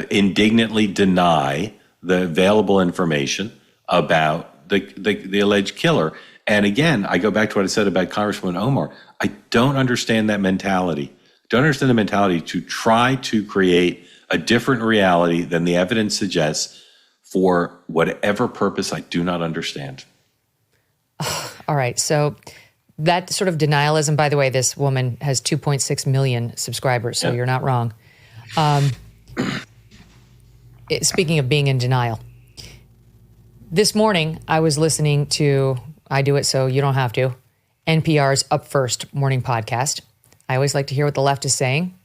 indignantly deny the available information about the alleged killer. And again, I go back to what I said about Congresswoman Omar. I don't understand that mentality. Don't understand the mentality to try to create a different reality than the evidence suggests for whatever purpose I do not understand. All right, so that sort of denialism, by the way, this woman has 2.6 million subscribers, so You're not wrong. Speaking of being in denial, this morning I was listening to, I do it so you don't have to, NPR's Up First morning podcast. I always like to hear what the left is saying.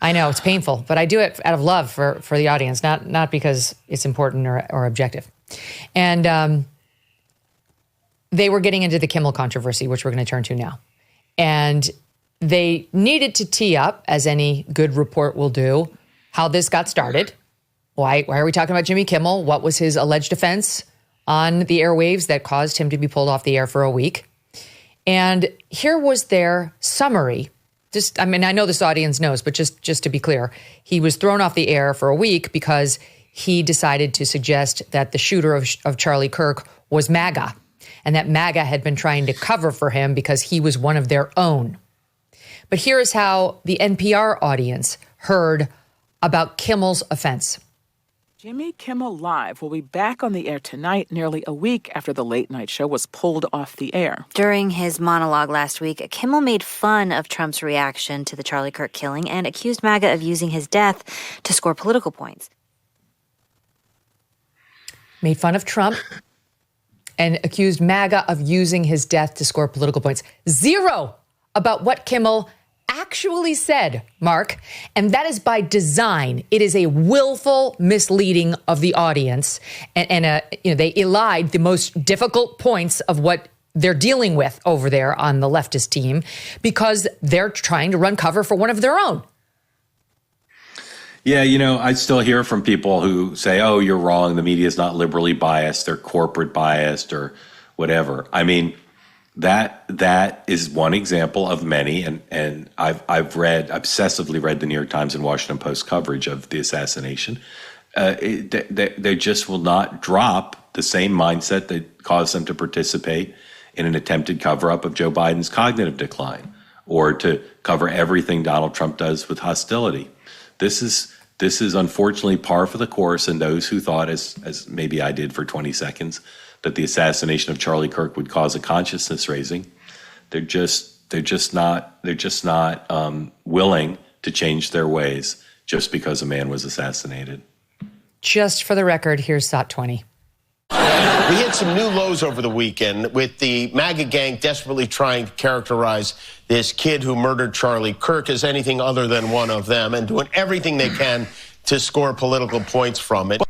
I know it's painful, but I do it out of love for the audience, not because it's important or objective. And they were getting into the Kimmel controversy, which we're going to turn to now. And they needed to tee up, as any good report will do, how this got started. Why are we talking about Jimmy Kimmel? What was his alleged offense on the airwaves that caused him to be pulled off the air for a week? And here was their summary I know this audience knows, but just to be clear, he was thrown off the air for a week because he decided to suggest that the shooter of Charlie Kirk was MAGA, and that MAGA had been trying to cover for him because he was one of their own. But here is how the NPR audience heard about Kimmel's offense. Jimmy Kimmel Live will be back on the air tonight, nearly a week after the late night show was pulled off the air. During his monologue last week, Kimmel made fun of Trump's reaction to the Charlie Kirk killing and accused MAGA of using his death to score political points. Made fun of Trump and accused MAGA of using his death to score political points. Zero about what Kimmel actually said, Mark, and that is by design. It is a willful misleading of the audience, and they elide the most difficult points of what they're dealing with over there on the leftist team because they're trying to run cover for one of their own. Yeah, I still hear from people who say, oh, you're wrong. The media is not liberally biased. They're corporate biased or whatever. I mean, that is one example of many. And I've obsessively read the New York Times and Washington Post coverage of the assassination. They just will not drop the same mindset that caused them to participate in an attempted cover-up of Joe Biden's cognitive decline or to cover everything Donald Trump does with hostility. This is unfortunately par for the course, and those who thought, as maybe I did for 20 seconds, that the assassination of Charlie Kirk would cause a consciousness raising, they're just not willing to change their ways just because a man was assassinated. Just for the record, here's SOT 20. We hit some new lows over the weekend with the MAGA gang desperately trying to characterize this kid who murdered Charlie Kirk as anything other than one of them and doing everything they can to score political points from it.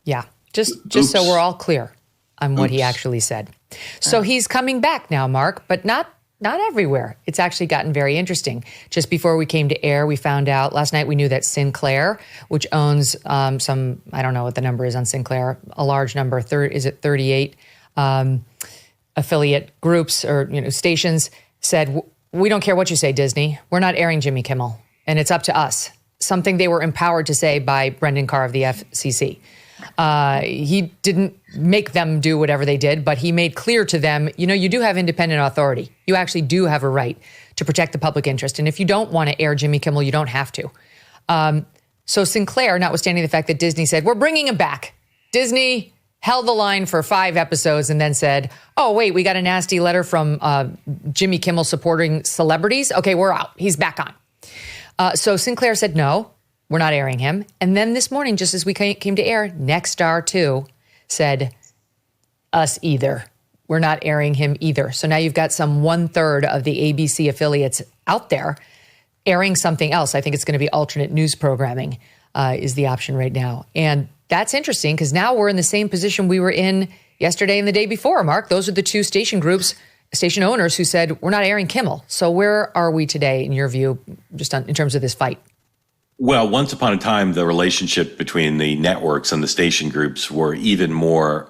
Yeah, just so we're all clear on what he actually said. So he's coming back now, Mark, but not everywhere. It's actually gotten very interesting. Just before we came to air, we found out last night, we knew that Sinclair, which owns some, I don't know what the number is on Sinclair, a large number, is it 38 affiliate groups or stations, said, we don't care what you say, Disney. We're not airing Jimmy Kimmel, and it's up to us. Something they were empowered to say by Brendan Carr of the FCC. He didn't make them do whatever they did, but he made clear to them, you do have independent authority. You actually do have a right to protect the public interest. And if you don't want to air Jimmy Kimmel, you don't have to. So Sinclair, notwithstanding the fact that Disney said, we're bringing him back. Disney held the line for 5 episodes and then said, oh, wait, we got a nasty letter from Jimmy Kimmel supporting celebrities. Okay, we're out. He's back on. So Sinclair said, no, we're not airing him. And then this morning, just as we came to air, Nexstar 2 said, us either. We're not airing him either. So now you've got some 1/3 of the ABC affiliates out there airing something else. I think it's going to be alternate news programming is the option right now. And that's interesting because now we're in the same position we were in yesterday and the day before, Mark. Those are the two station groups, station owners who said, we're not airing Kimmel. So where are we today, in your view, just in terms of this fight? Well, once upon a time, the relationship between the networks and the station groups were even more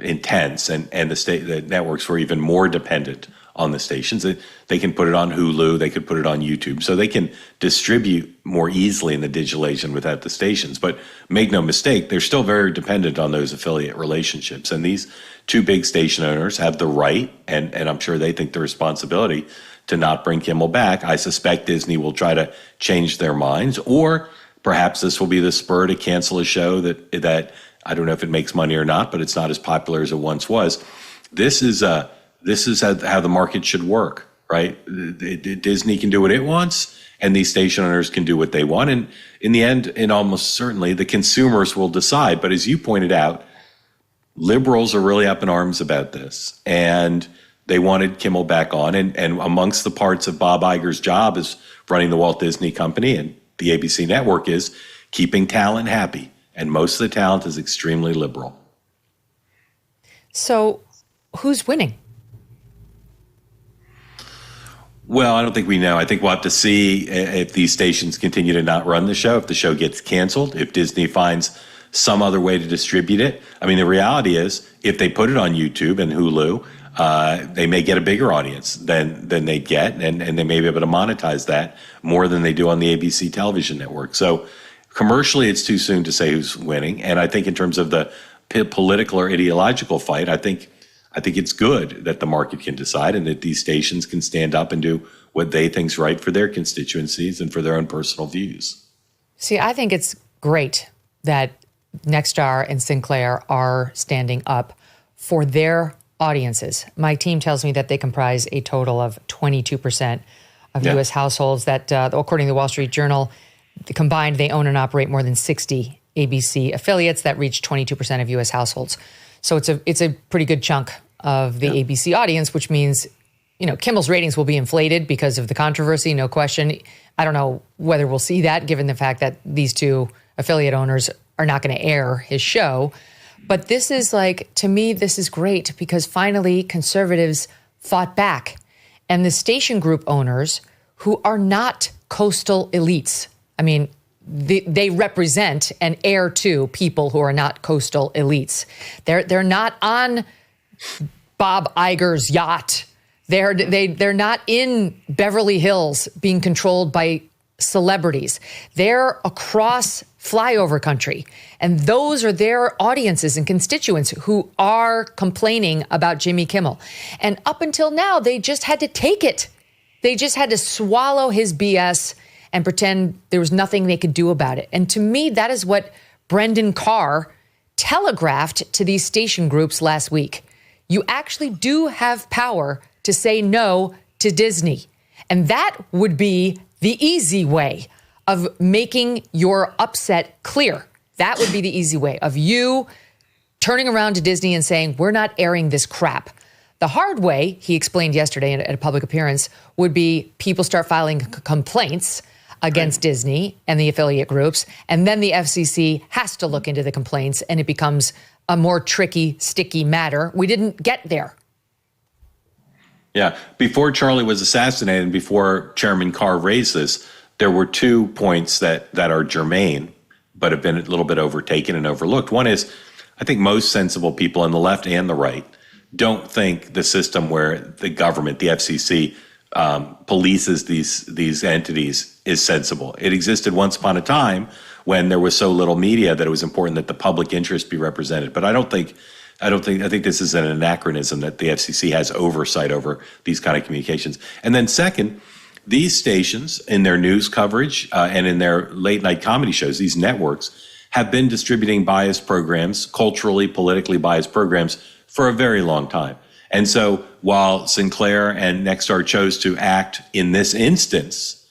intense, and the networks were even more dependent on the stations. They can put it on Hulu, they could put it on YouTube, so they can distribute more easily in the digital age than without the stations. But make no mistake, they're still very dependent on those affiliate relationships. And these two big station owners have the right, and I'm sure they think the responsibility to not bring Kimmel back. I suspect Disney will try to change their minds, or perhaps this will be the spur to cancel a show that I don't know if it makes money or not, but it's not as popular as it once was. This is how the market should work, right? Disney can do what it wants, and these station owners can do what they want. And in the end, and almost certainly, the consumers will decide. But as you pointed out, liberals are really up in arms about this, and they wanted Kimmel back on. And amongst the parts of Bob Iger's job as running the Walt Disney Company and the ABC network is keeping talent happy. And most of the talent is extremely liberal. So who's winning? Well, I don't think we know. I think we'll have to see if these stations continue to not run the show, if the show gets canceled, if Disney finds some other way to distribute it. I mean, the reality is, if they put it on YouTube and Hulu, they may get a bigger audience than they get, and they may be able to monetize that more than they do on the ABC television network. So commercially, it's too soon to say who's winning. And I think in terms of the political or ideological fight, I think it's good that the market can decide and that these stations can stand up and do what they think's right for their constituencies and for their own personal views. See, I think it's great that Nexstar and Sinclair are standing up for their audiences. My team tells me that they comprise a total of 22% of U.S. households that, according to the Wall Street Journal, combined, they own and operate more than 60 ABC affiliates that reach 22% of U.S. households. So it's a pretty good chunk of the ABC audience, which means, Kimmel's ratings will be inflated because of the controversy, no question. I don't know whether we'll see that, given the fact that these two affiliate owners are not going to air his show. But this is to me, this is great because finally conservatives fought back. And the station group owners who are not coastal elites, I mean, they represent and air to people who are not coastal elites. They're not on Bob Iger's yacht. They're not in Beverly Hills being controlled by celebrities. They're across flyover country. And those are their audiences and constituents who are complaining about Jimmy Kimmel. And up until now, they just had to take it. They just had to swallow his BS and pretend there was nothing they could do about it. And to me, that is what Brendan Carr telegraphed to these station groups last week. You actually do have power to say no to Disney. And that would be the easy way of making your upset clear. That would be the easy way of you turning around to Disney and saying, we're not airing this crap. The hard way, he explained yesterday at a public appearance, would be people start filing complaints against Disney and the affiliate groups, and then the FCC has to look into the complaints, and it becomes a more tricky, sticky matter. We didn't get there. Yeah. Before Charlie was assassinated and before Chairman Carr raised this, there were 2 points that are germane, but have been a little bit overtaken and overlooked. One is, I think most sensible people on the left and the right don't think the system where the government, the FCC, polices these entities is sensible. It existed once upon a time when there was so little media that it was important that the public interest be represented. But I think this is an anachronism that the FCC has oversight over these kind of communications. And then second, these stations in their news coverage and in their late night comedy shows, these networks have been distributing biased programs, culturally, politically biased programs for a very long time. And so while Sinclair and Nexstar chose to act in this instance,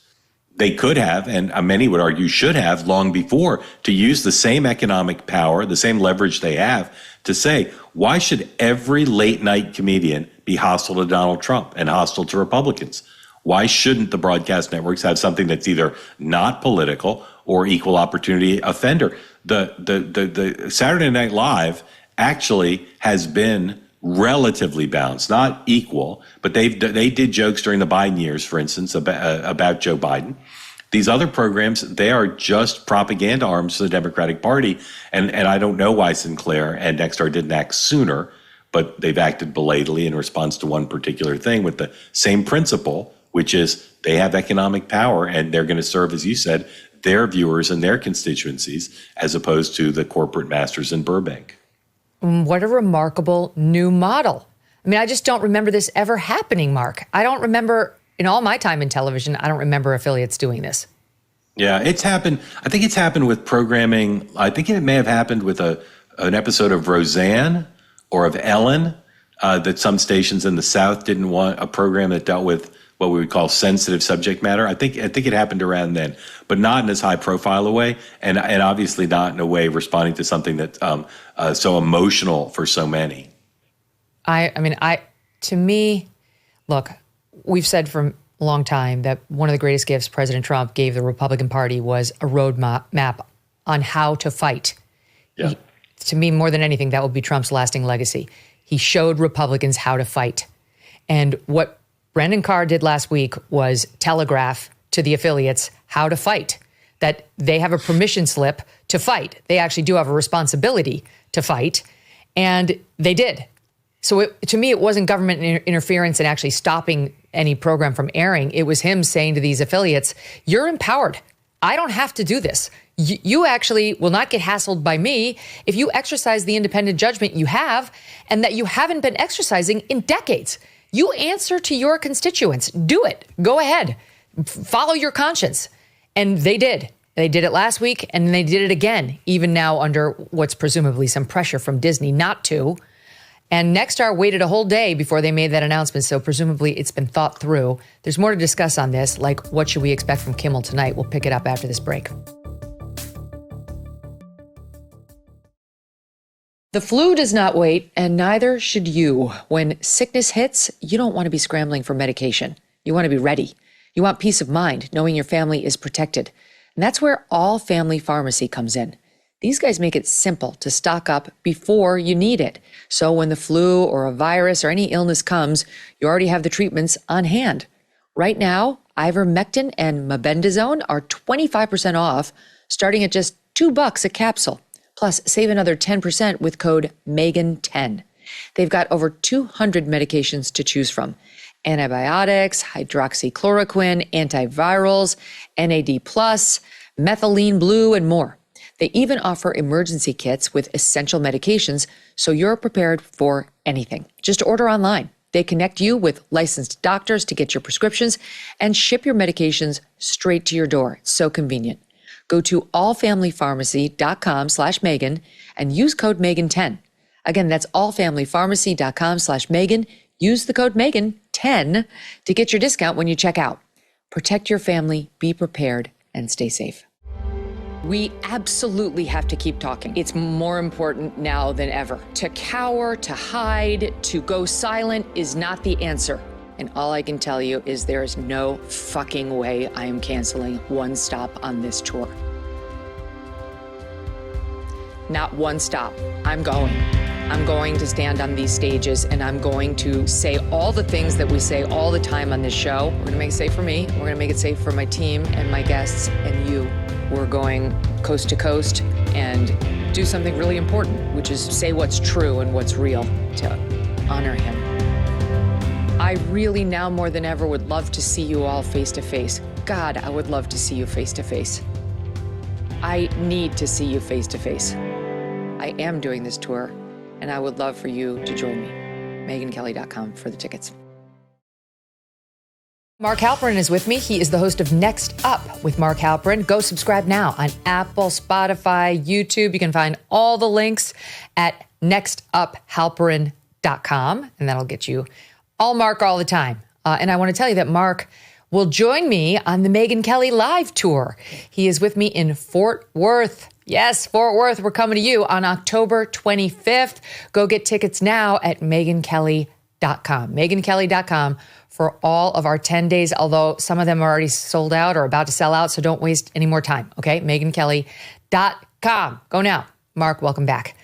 they could have, and many would argue should have long before, to use the same economic power, the same leverage they have to say, why should every late night comedian be hostile to Donald Trump and hostile to Republicans? Why shouldn't the broadcast networks have something that's either not political or equal opportunity offender? The Saturday Night Live actually has been relatively balanced, not equal, but they did jokes during the Biden years, for instance, about Joe Biden. These other programs, they are just propaganda arms for the Democratic Party. And I don't know why Sinclair and Nexstar didn't act sooner, but they've acted belatedly in response to one particular thing with the same principle, which is they have economic power and they're going to serve, as you said, their viewers and their constituencies, as opposed to the corporate masters in Burbank. What a remarkable new model. I mean, I just don't remember this ever happening, Mark. I don't remember, in all my time in television, I don't remember affiliates doing this. Yeah, it's happened. I think it's happened with programming. I think it may have happened with an episode of Roseanne or of Ellen, that some stations in the South didn't want a program that dealt with what we would call sensitive subject matter. I think it happened around then, but not in as high profile a way, and obviously not in a way responding to something that's so emotional for so many. To me, look, we've said for a long time that one of the greatest gifts President Trump gave the Republican Party was a roadmap on how to fight. Yeah. To me, more than anything, that would be Trump's lasting legacy. He showed Republicans how to fight. And what Brendan Carr did last week was telegraph to the affiliates how to fight, that they have a permission slip to fight. They actually do have a responsibility to fight, and they did. So to me, it wasn't government interference in actually stopping any program from airing. It was him saying to these affiliates, you're empowered. I don't have to do this. You actually will not get hassled by me if you exercise the independent judgment you have and that you haven't been exercising in decades. You answer to your constituents. Do it. Go ahead. Follow your conscience. And they did. They did it last week, and they did it again, even now under what's presumably some pressure from Disney not to. And Nexstar waited a whole day before they made that announcement, so presumably it's been thought through. There's more to discuss on this, like what should we expect from Kimmel tonight? We'll pick it up after this break. The flu does not wait, and neither should you. When sickness hits, you don't want to be scrambling for medication. You want to be ready. You want peace of mind, knowing your family is protected. And that's where All Family Pharmacy comes in. These guys make it simple to stock up before you need it. So when the flu or a virus or any illness comes, you already have the treatments on hand. Right now, ivermectin and mebendazole are 25% off, starting at just $2 a capsule. Plus, save another 10% with code MEGAN10. They've got over 200 medications to choose from. Antibiotics, hydroxychloroquine, antivirals, NAD+, methylene blue, and more. They even offer emergency kits with essential medications, so you're prepared for anything. Just order online. They connect you with licensed doctors to get your prescriptions and ship your medications straight to your door. It's so convenient. Go to allfamilypharmacy.com/Megan and use code Megan10. Again, that's allfamilypharmacy.com/Megan. Use the code Megan10 to get your discount when you check out. Protect your family, be prepared, and stay safe. We absolutely have to keep talking. It's more important now than ever. To cower, to hide, to go silent is not the answer. And all I can tell you is there is no fucking way I am canceling one stop on this tour. Not one stop. I'm going. I'm going to stand on these stages and I'm going to say all the things that we say all the time on this show. We're gonna make it safe for me. We're gonna make it safe for my team and my guests and you. We're going coast to coast and do something really important, which is say what's true and what's real to honor him. I really now more than ever would love to see you all face to face. God, I would love to see you face to face. I need to see you face to face. I am doing this tour and I would love for you to join me. MegynKelly.com for the tickets. Mark Halperin is with me. He is the host of Next Up with Mark Halperin. Go subscribe now on Apple, Spotify, YouTube. You can find all the links at nextuphalperin.com, and that'll get you all Mark all the time. And I want to tell you that Mark will join me on the Megyn Kelly Live Tour. He is with me in Fort Worth. Yes, Fort Worth. We're coming to you on October 25th. Go get tickets now at MegynKelly.com. MegynKelly.com for all of our 10 days, although some of them are already sold out or about to sell out, so don't waste any more time, okay? MegynKelly.com. Go now. Mark, welcome back.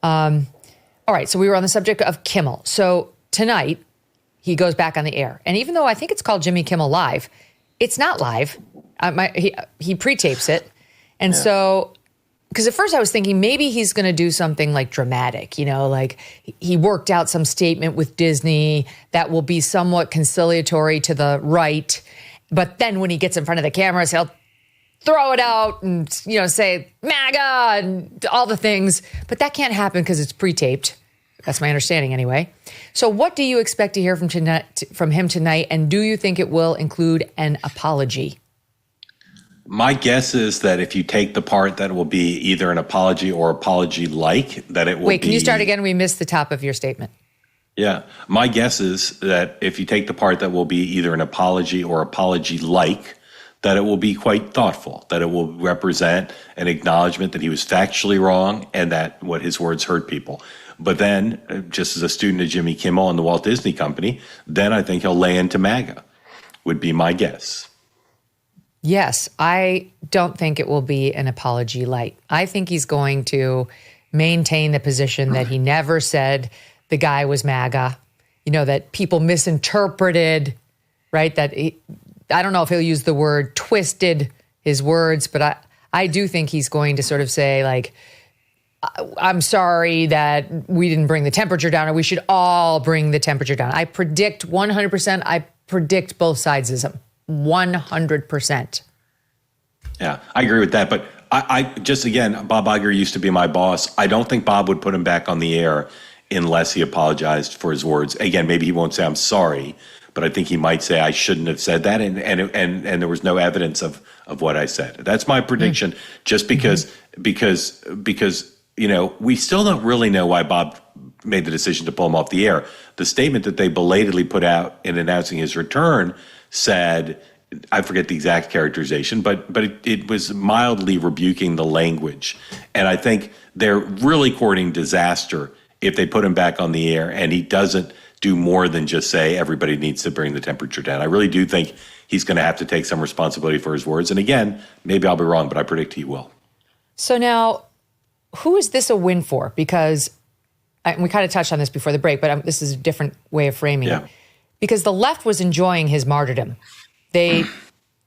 All right, so we were on the subject of Kimmel. So tonight, he goes back on the air. And even though I think it's called Jimmy Kimmel Live, it's not live. He pre-tapes it. And so, because at first I was thinking maybe he's going to do something like dramatic, you know, like he worked out some statement with Disney that will be somewhat conciliatory to the right. But then when he gets in front of the cameras, he'll throw it out and, you know, say MAGA and all the things. But that can't happen because it's pre-taped. That's my understanding anyway. So what do you expect to hear from him tonight? And do you think it will include an apology? My guess is that if you take the part that will be either an apology or apology-like, that it will Wait, can you start again? We missed the top of your statement. Yeah. My guess is that if you take the part that will be either an apology or apology-like, that it will be quite thoughtful, that it will represent an acknowledgement that he was factually wrong and that what his words hurt people. But then, just as a student of Jimmy Kimmel and the Walt Disney Company, then I think he'll lay into MAGA, would be my guess. Yes, I don't think it will be an apology light. I think he's going to maintain the position that he never said the guy was MAGA, you know, that people misinterpreted, right? That I don't know if he'll use the word twisted his words, but I do think he's going to sort of say, like, I'm sorry that we didn't bring the temperature down, or we should all bring the temperature down. I predict 100%. I predict both sidesism 100%. Yeah, I agree with that. But I just, again, Bob Iger used to be my boss. I don't think Bob would put him back on the air unless he apologized for his words. Again, maybe he won't say I'm sorry, but I think he might say I shouldn't have said that, and there was no evidence of what I said. That's my prediction. Just because we still don't really know why Bob made the decision to pull him off the air. The statement that they belatedly put out in announcing his return said, I forget the exact characterization, but it was mildly rebuking the language. And I think they're really courting disaster if they put him back on the air and he doesn't do more than just say everybody needs to bring the temperature down. I really do think he's going to have to take some responsibility for his words. And again, maybe I'll be wrong, but I predict he will. So now, who is this a win for? Because we kind of touched on this before the break, but this is a different way of framing it. Because the left was enjoying his martyrdom. They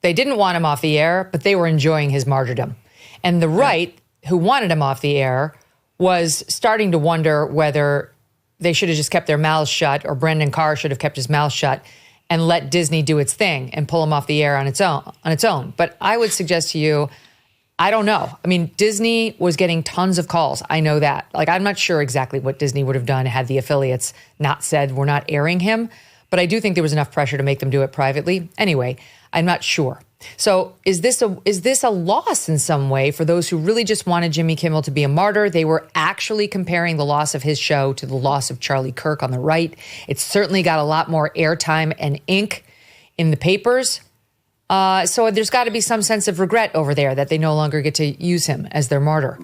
didn't want him off the air, but they were enjoying his martyrdom. And the right, who wanted him off the air, was starting to wonder whether they should have just kept their mouths shut, or Brendan Carr should have kept his mouth shut and let Disney do its thing and pull him off the air on its own. But I would suggest to you, I don't know. I mean, Disney was getting tons of calls. I know that. Like, I'm not sure exactly what Disney would have done had the affiliates not said, we're not airing him. But I do think there was enough pressure to make them do it privately. Anyway, I'm not sure. So is this a loss in some way for those who really just wanted Jimmy Kimmel to be a martyr? They were actually comparing the loss of his show to the loss of Charlie Kirk on the right. It's certainly got a lot more airtime and ink in the papers. So there's got to be some sense of regret over there that they no longer get to use him as their martyr.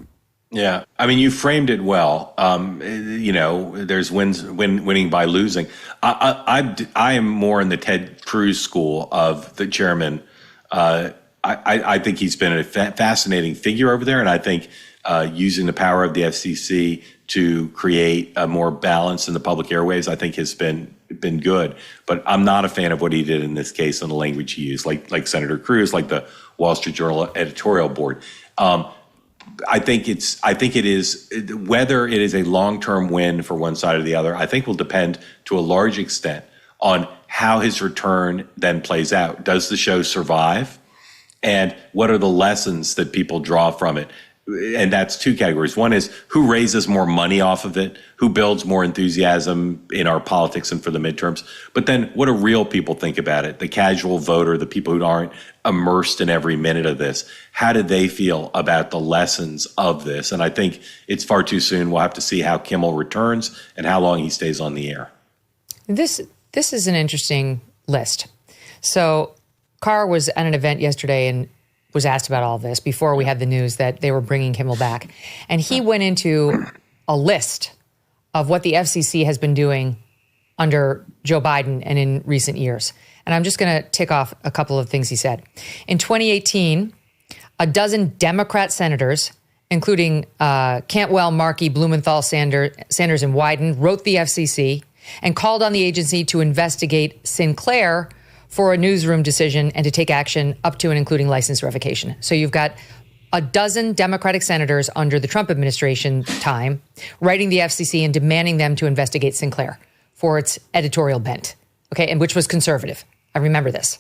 Yeah, I mean, you framed it well. There's winning by losing. I am more in the Ted Cruz school of the chairman. I think he's been a fascinating figure over there, and I think using the power of the FCC to create a more balance in the public airwaves, I think has been good. But I'm not a fan of what he did in this case and the language he used, like Senator Cruz, like the Wall Street Journal editorial board. I think it is, whether it is a long-term win for one side or the other, I think will depend to a large extent on how his return then plays out. Does the show survive? And what are the lessons that people draw from it? And that's two categories. One is who raises more money off of it, who builds more enthusiasm in our politics and for the midterms. But then what do real people think about it? The casual voter, the people who aren't immersed in every minute of this. How do they feel about the lessons of this? And I think it's far too soon. We'll have to see how Kimmel returns and how long he stays on the air. This is an interesting list. So Carr was at an event yesterday and was asked about all this before we had the news that they were bringing Kimmel back. And he went into a list of what the FCC has been doing under Joe Biden and in recent years. And I'm just going to tick off a couple of things he said. In 2018, a dozen Democrat senators, including Cantwell, Markey, Blumenthal, Sanders, and Wyden, wrote the FCC and called on the agency to investigate Sinclair for a newsroom decision and to take action up to and including license revocation. So you've got a dozen Democratic senators under the Trump administration time writing the FCC and demanding them to investigate Sinclair for its editorial bent, okay, and which was conservative. I remember this.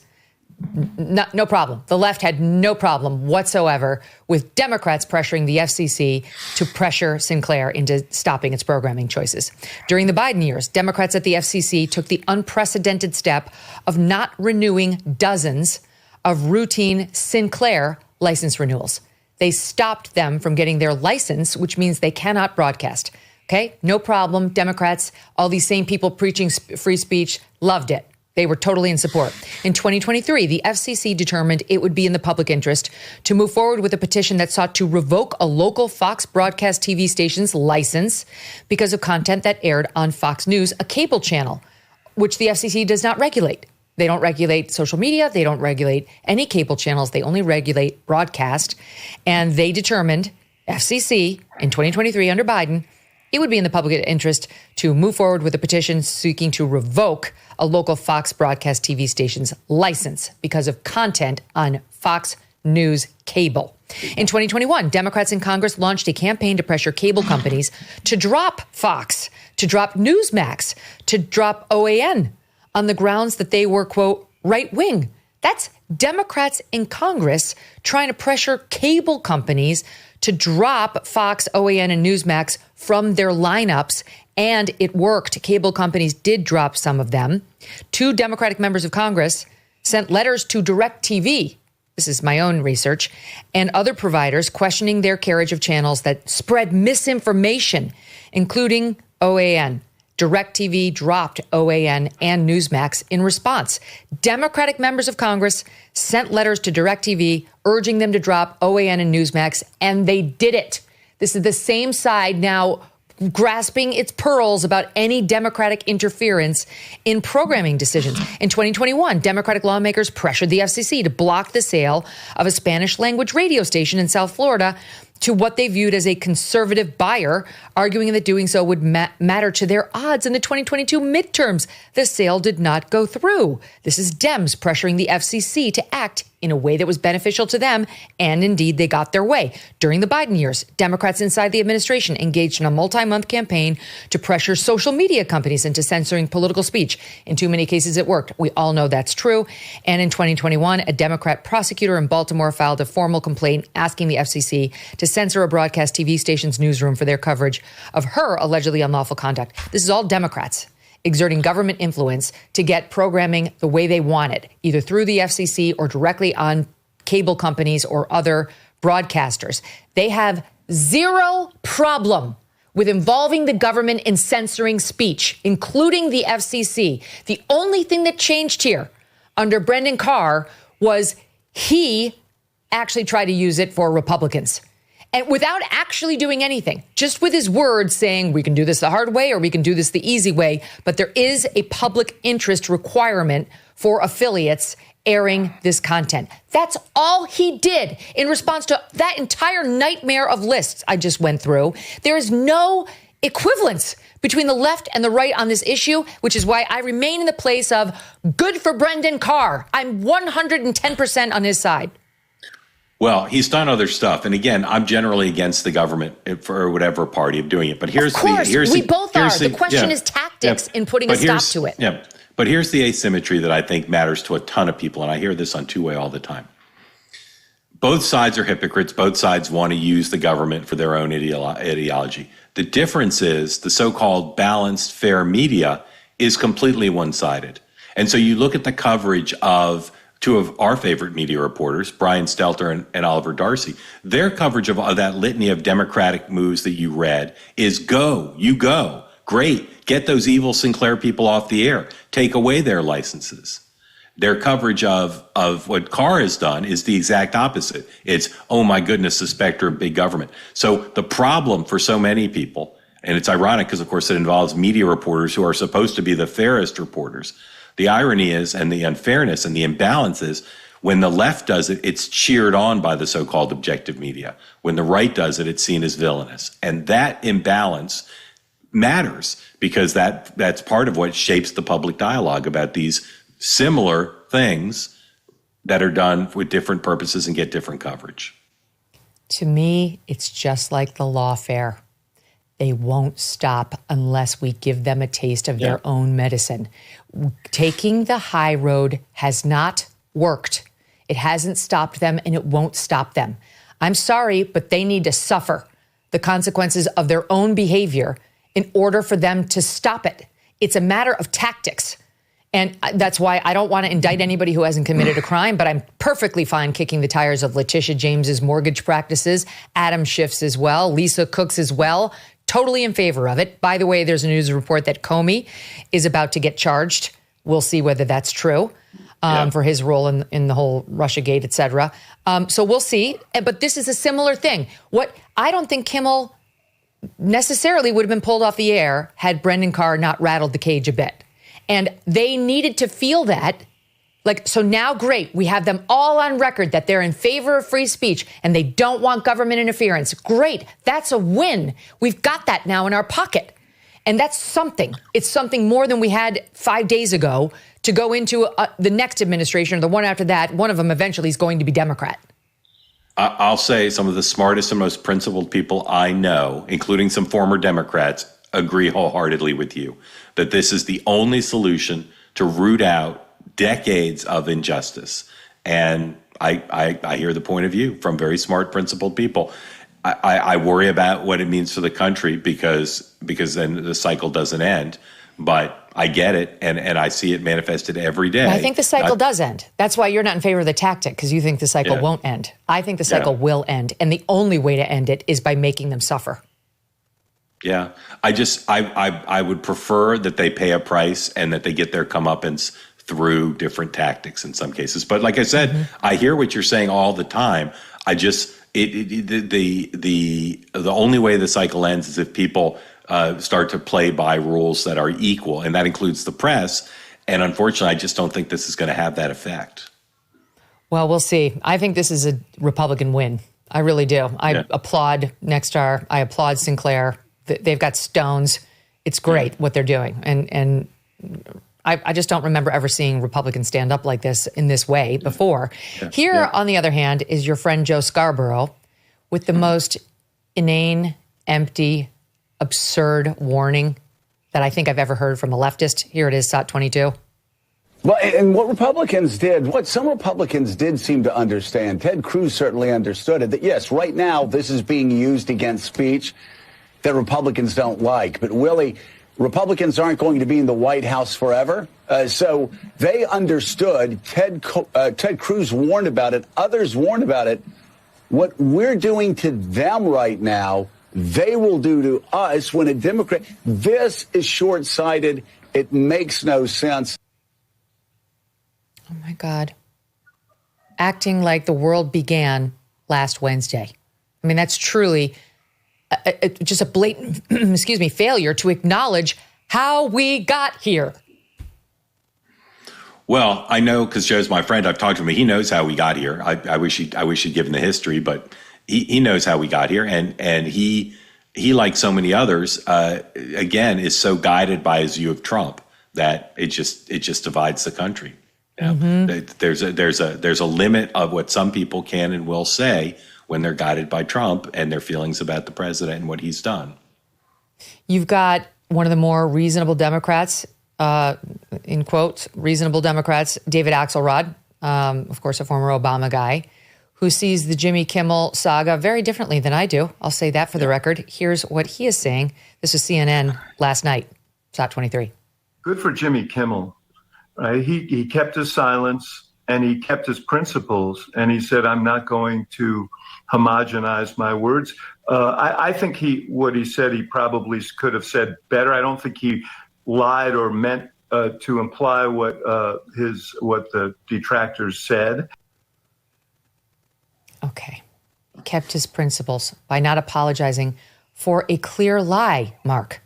No problem. The left had no problem whatsoever with Democrats pressuring the FCC to pressure Sinclair into stopping its programming choices. During the Biden years, Democrats at the FCC took the unprecedented step of not renewing dozens of routine Sinclair license renewals. They stopped them from getting their license, which means they cannot broadcast. Okay, no problem. Democrats, all these same people preaching free speech, loved it. They were totally in support. In 2023, the FCC determined it would be in the public interest to move forward with a petition that sought to revoke a local Fox broadcast TV station's license because of content that aired on Fox News, a cable channel, which the FCC does not regulate. They don't regulate social media. They don't regulate any cable channels. They only regulate broadcast. And they determined, FCC, in 2023 under Biden, it would be in the public interest to move forward with a petition seeking to revoke a local Fox broadcast TV station's license because of content on Fox news cable. In 2021, Democrats in Congress launched a campaign to pressure cable companies to drop Fox, to drop Newsmax, to drop OAN on the grounds that they were, quote, right-wing. That's Democrats in Congress trying to pressure cable companies to drop Fox, OAN, and Newsmax from their lineups. And it worked. Cable companies did drop some of them. 2 Democratic members of Congress sent letters to DirecTV, this is my own research, and other providers questioning their carriage of channels that spread misinformation, including OAN. DirecTV dropped OAN and Newsmax in response. Democratic members of Congress sent letters to DirecTV urging them to drop OAN and Newsmax, and they did it. This is the same side now grasping its pearls about any Democratic interference in programming decisions. In 2021, Democratic lawmakers pressured the FCC to block the sale of a Spanish language radio station in South Florida to what they viewed as a conservative buyer, arguing that doing so would matter to their odds in the 2022 midterms. The sale did not go through. This is Dems pressuring the FCC to act in a way that was beneficial to them, and indeed they got their way. During the Biden years, Democrats inside the administration engaged in a multi-month campaign to pressure social media companies into censoring political speech. In too many cases, it worked. We all know that's true. And in 2021, a Democrat prosecutor in Baltimore filed a formal complaint asking the FCC to censor a broadcast TV station's newsroom for their coverage of her allegedly unlawful conduct. This is all Democrats exerting government influence to get programming the way they want it, either through the FCC or directly on cable companies or other broadcasters. They have zero problem with involving the government in censoring speech, including the FCC. The only thing that changed here under Brendan Carr was he actually tried to use it for Republicans. And without actually doing anything, just with his words saying we can do this the hard way or we can do this the easy way. But there is a public interest requirement for affiliates airing this content. That's all he did in response to that entire nightmare of lists I just went through. There is no equivalence between the left and the right on this issue, which is why I remain in the place of good for Brendan Carr. I'm 110% on his side. Well, he's done other stuff. And again, I'm generally against the government for whatever party of doing it. But here's of course, we both are. The question is tactics in putting a stop to it. Yeah. But here's the asymmetry that I think matters to a ton of people. And I hear this on two-way all the time. Both sides are hypocrites. Both sides want to use the government for their own ideology. The difference is the so-called balanced, fair media is completely one-sided. And so you look at the coverage of two of our favorite media reporters, Brian Stelter and Oliver Darcy. Their coverage of that litany of Democratic moves that you read is go, you go. Great. Get those evil Sinclair people off the air. Take away their licenses. Their coverage of what Carr has done is the exact opposite. It's, oh my goodness, the specter of big government. So the problem for so many people, and it's ironic because, of course, it involves media reporters who are supposed to be the fairest reporters. The irony is, and the unfairness and the imbalance is, when the left does it, it's cheered on by the so-called objective media. When the right does it, it's seen as villainous. And that imbalance matters because that's part of what shapes the public dialogue about these similar things that are done with different purposes and get different coverage. To me, it's just like the lawfare. They won't stop unless we give them a taste of their own medicine. Taking the high road has not worked. It hasn't stopped them, and it won't stop them. I'm sorry, but they need to suffer the consequences of their own behavior in order for them to stop it. It's a matter of tactics. And that's why I don't want to indict anybody who hasn't committed a crime, but I'm perfectly fine kicking the tires of Letitia James's mortgage practices, Adam Schiff's as well, Lisa Cook's as well. Totally in favor of it. By the way, there's a news report that Comey is about to get charged. We'll see whether that's true for his role in the whole Russiagate, et cetera. So we'll see. But this is a similar thing. I don't think Kimmel necessarily would have been pulled off the air had Brendan Carr not rattled the cage a bit. And they needed to feel that. So now, great, we have them all on record that they're in favor of free speech and they don't want government interference. Great, that's a win. We've got that now in our pocket. And that's something. It's something more than we had 5 days ago to go into the next administration or the one after that. One of them eventually is going to be Democrat. I'll say some of the smartest and most principled people I know, including some former Democrats, agree wholeheartedly with you that this is the only solution to root out decades of injustice. And I hear the point of view from very smart, principled people. I worry about what it means for the country because then the cycle doesn't end. But I get it, and I see it manifested every day. I think the cycle does end. That's why you're not in favor of the tactic, because you think the cycle won't end. I think the cycle will end, and the only way to end it is by making them suffer. Yeah, I would prefer that they pay a price and that they get their comeuppance through different tactics in some cases. But like I said, I hear what you're saying all the time. I just the only way the cycle ends is if people start to play by rules that are equal, and that includes the press. And unfortunately, I just don't think this is going to have that effect. Well, we'll see. I think this is a Republican win. I really do. I applaud Nexstar. I applaud Sinclair. They've got stones. It's great what they're doing. And I just don't remember ever seeing Republicans stand up like this in this way before. Here, on the other hand, is your friend Joe Scarborough with the most inane, empty, absurd warning that I think I've ever heard from a leftist. Here it is, SOT 22. Well, and what some Republicans did seem to understand, Ted Cruz certainly understood it, that yes, right now this is being used against speech that Republicans don't like. But Willie, Republicans aren't going to be in the White House forever. So they understood. Ted Cruz warned about it. Others warned about it. What we're doing to them right now, they will do to us when a Democrat. This is short-sighted. It makes no sense. Oh, my God. Acting like the world began last Wednesday. I mean, that's truly just a blatant, failure to acknowledge how we got here. Well, I know because Joe's my friend. I've talked to him. He knows how we got here. I wish he'd given the history, but he knows how we got here. And he, like so many others, again, is so guided by his view of Trump that it just divides the country. You know? There's a limit of what some people can and will say when they're guided by Trump and their feelings about the president and what he's done. You've got one of the more reasonable Democrats, in quotes, reasonable Democrats, David Axelrod, of course, a former Obama guy, who sees the Jimmy Kimmel saga very differently than I do. I'll say that for the record. Here's what he is saying. This was CNN last night, SOT 23. Good for Jimmy Kimmel. Right? He kept his silence and he kept his principles. And he said, I'm not going to homogenize my words. I think what he said, he probably could have said better. I don't think he lied or meant to imply what the detractors said. Okay. Kept his principles by not apologizing for a clear lie, Mark.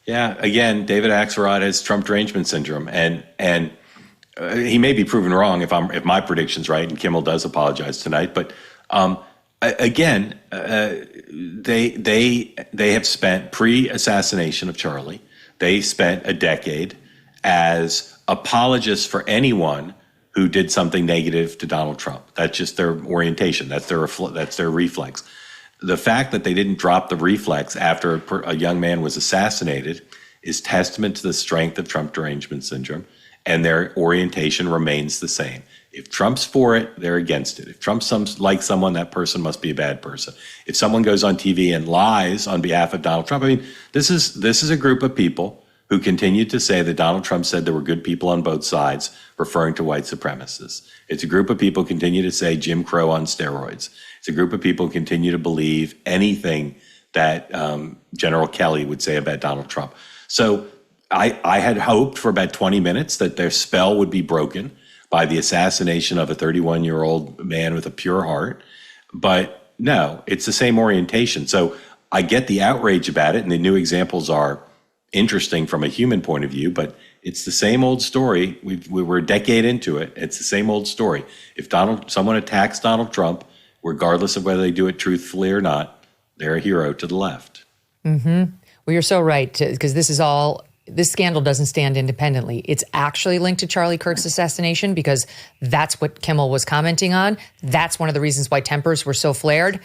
Yeah, again, David Axelrod has Trump derangement syndrome, and he may be proven wrong if my prediction's right, and Kimmel does apologize tonight. But again, they have spent pre-assassination of Charlie. They spent a decade as apologists for anyone who did something negative to Donald Trump. That's just their orientation. That's their reflex. The fact that they didn't drop the reflex after a young man was assassinated is testament to the strength of Trump derangement syndrome, and their orientation remains the same. If Trump's for it, they're against it. If Trump's like someone, that person must be a bad person. If someone goes on TV and lies on behalf of Donald Trump, I mean, this is a group of people who continued to say that Donald Trump said there were good people on both sides, referring to white supremacists. It's a group of people who continue to say Jim Crow on steroids. It's a group of people who continue to believe anything that General Kelly would say about Donald Trump. So I had hoped for about 20 minutes that their spell would be broken by the assassination of a 31-year-old man with a pure heart. But no, it's the same orientation. So I get the outrage about it, and the new examples are interesting from a human point of view, but it's the same old story. We were a decade into it. It's the same old story. If someone attacks Donald Trump, regardless of whether they do it truthfully or not, they're a hero to the left. Mm-hmm. Well, you're so right, because this is all this scandal doesn't stand independently. It's actually linked to Charlie Kirk's assassination because that's what Kimmel was commenting on. That's one of the reasons why tempers were so flared.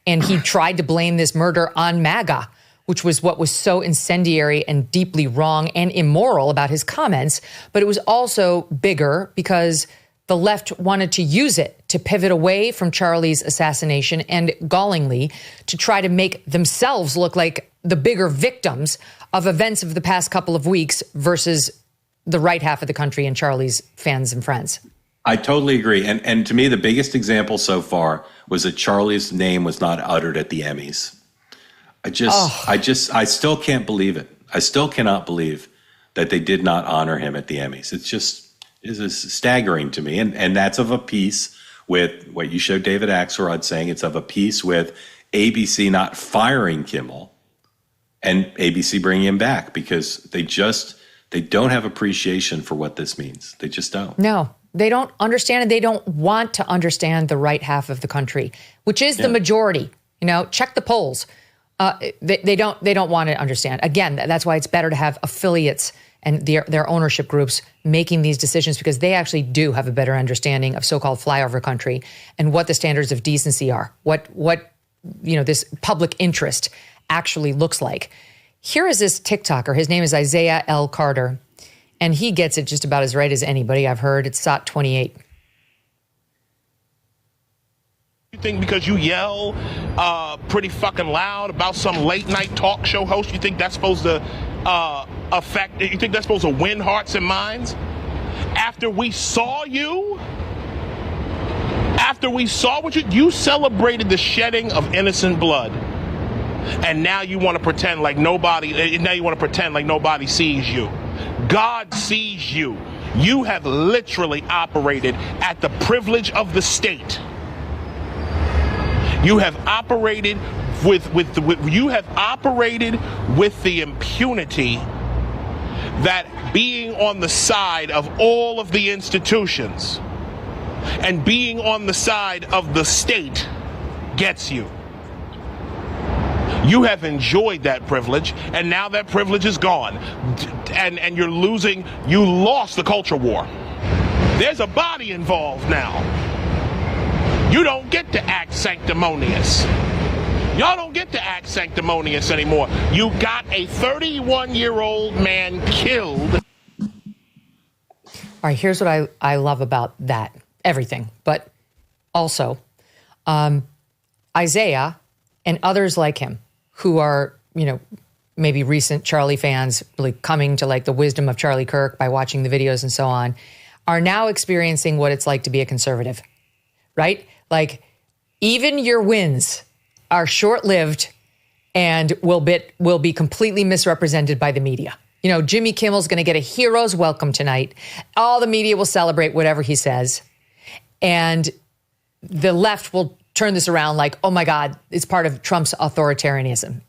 And he tried to blame this murder on MAGA, which was what was so incendiary and deeply wrong and immoral about his comments. But it was also bigger because the left wanted to use it to pivot away from Charlie's assassination and, gallingly, to try to make themselves look like the bigger victims of events of the past couple of weeks versus the right half of the country and Charlie's fans and friends. I totally agree. And to me, the biggest example so far was that Charlie's name was not uttered at the Emmys. I still can't believe it. I still cannot believe that they did not honor him at the Emmys. It's staggering to me. And that's of a piece with what you showed David Axelrod saying. It's of a piece with ABC not firing Kimmel and ABC bringing him back because they don't have appreciation for what this means. They just don't. No, they don't understand, and they don't want to understand the right half of the country, which is the majority. Check the polls. They don't want to understand. Again, that's why it's better to have affiliates and their ownership groups making these decisions, because they actually do have a better understanding of so-called flyover country and what the standards of decency are, what this public interest actually looks like. Here is this TikToker. His name is Isaiah L. Carter, and he gets it just about as right as anybody I've heard. It's SOT28. You think because you yell pretty fucking loud about some late night talk show host, you think that's supposed to you think that's supposed to win hearts and minds? After we saw what you celebrated the shedding of innocent blood, and now you want to pretend like nobody sees you. God sees you. You have literally operated at the privilege of the state. You have operated with the impunity that being on the side of all of the institutions and being on the side of the state gets you. You have enjoyed that privilege, and now that privilege is gone. And you lost the culture war. There's a body involved now. You don't get to act sanctimonious. Y'all don't get to act sanctimonious anymore. You got a 31-year-old man killed. All right, here's what I love about that. Everything. But also, Isaiah and others like him who are, maybe recent Charlie fans really coming to like the wisdom of Charlie Kirk by watching the videos and so on, are now experiencing what it's like to be a conservative, right? Like, even your wins are short-lived and will be completely misrepresented by the media. Jimmy Kimmel's going to get a hero's welcome tonight. All the media will celebrate whatever he says. And the left will turn this around like, oh my God, it's part of Trump's authoritarianism.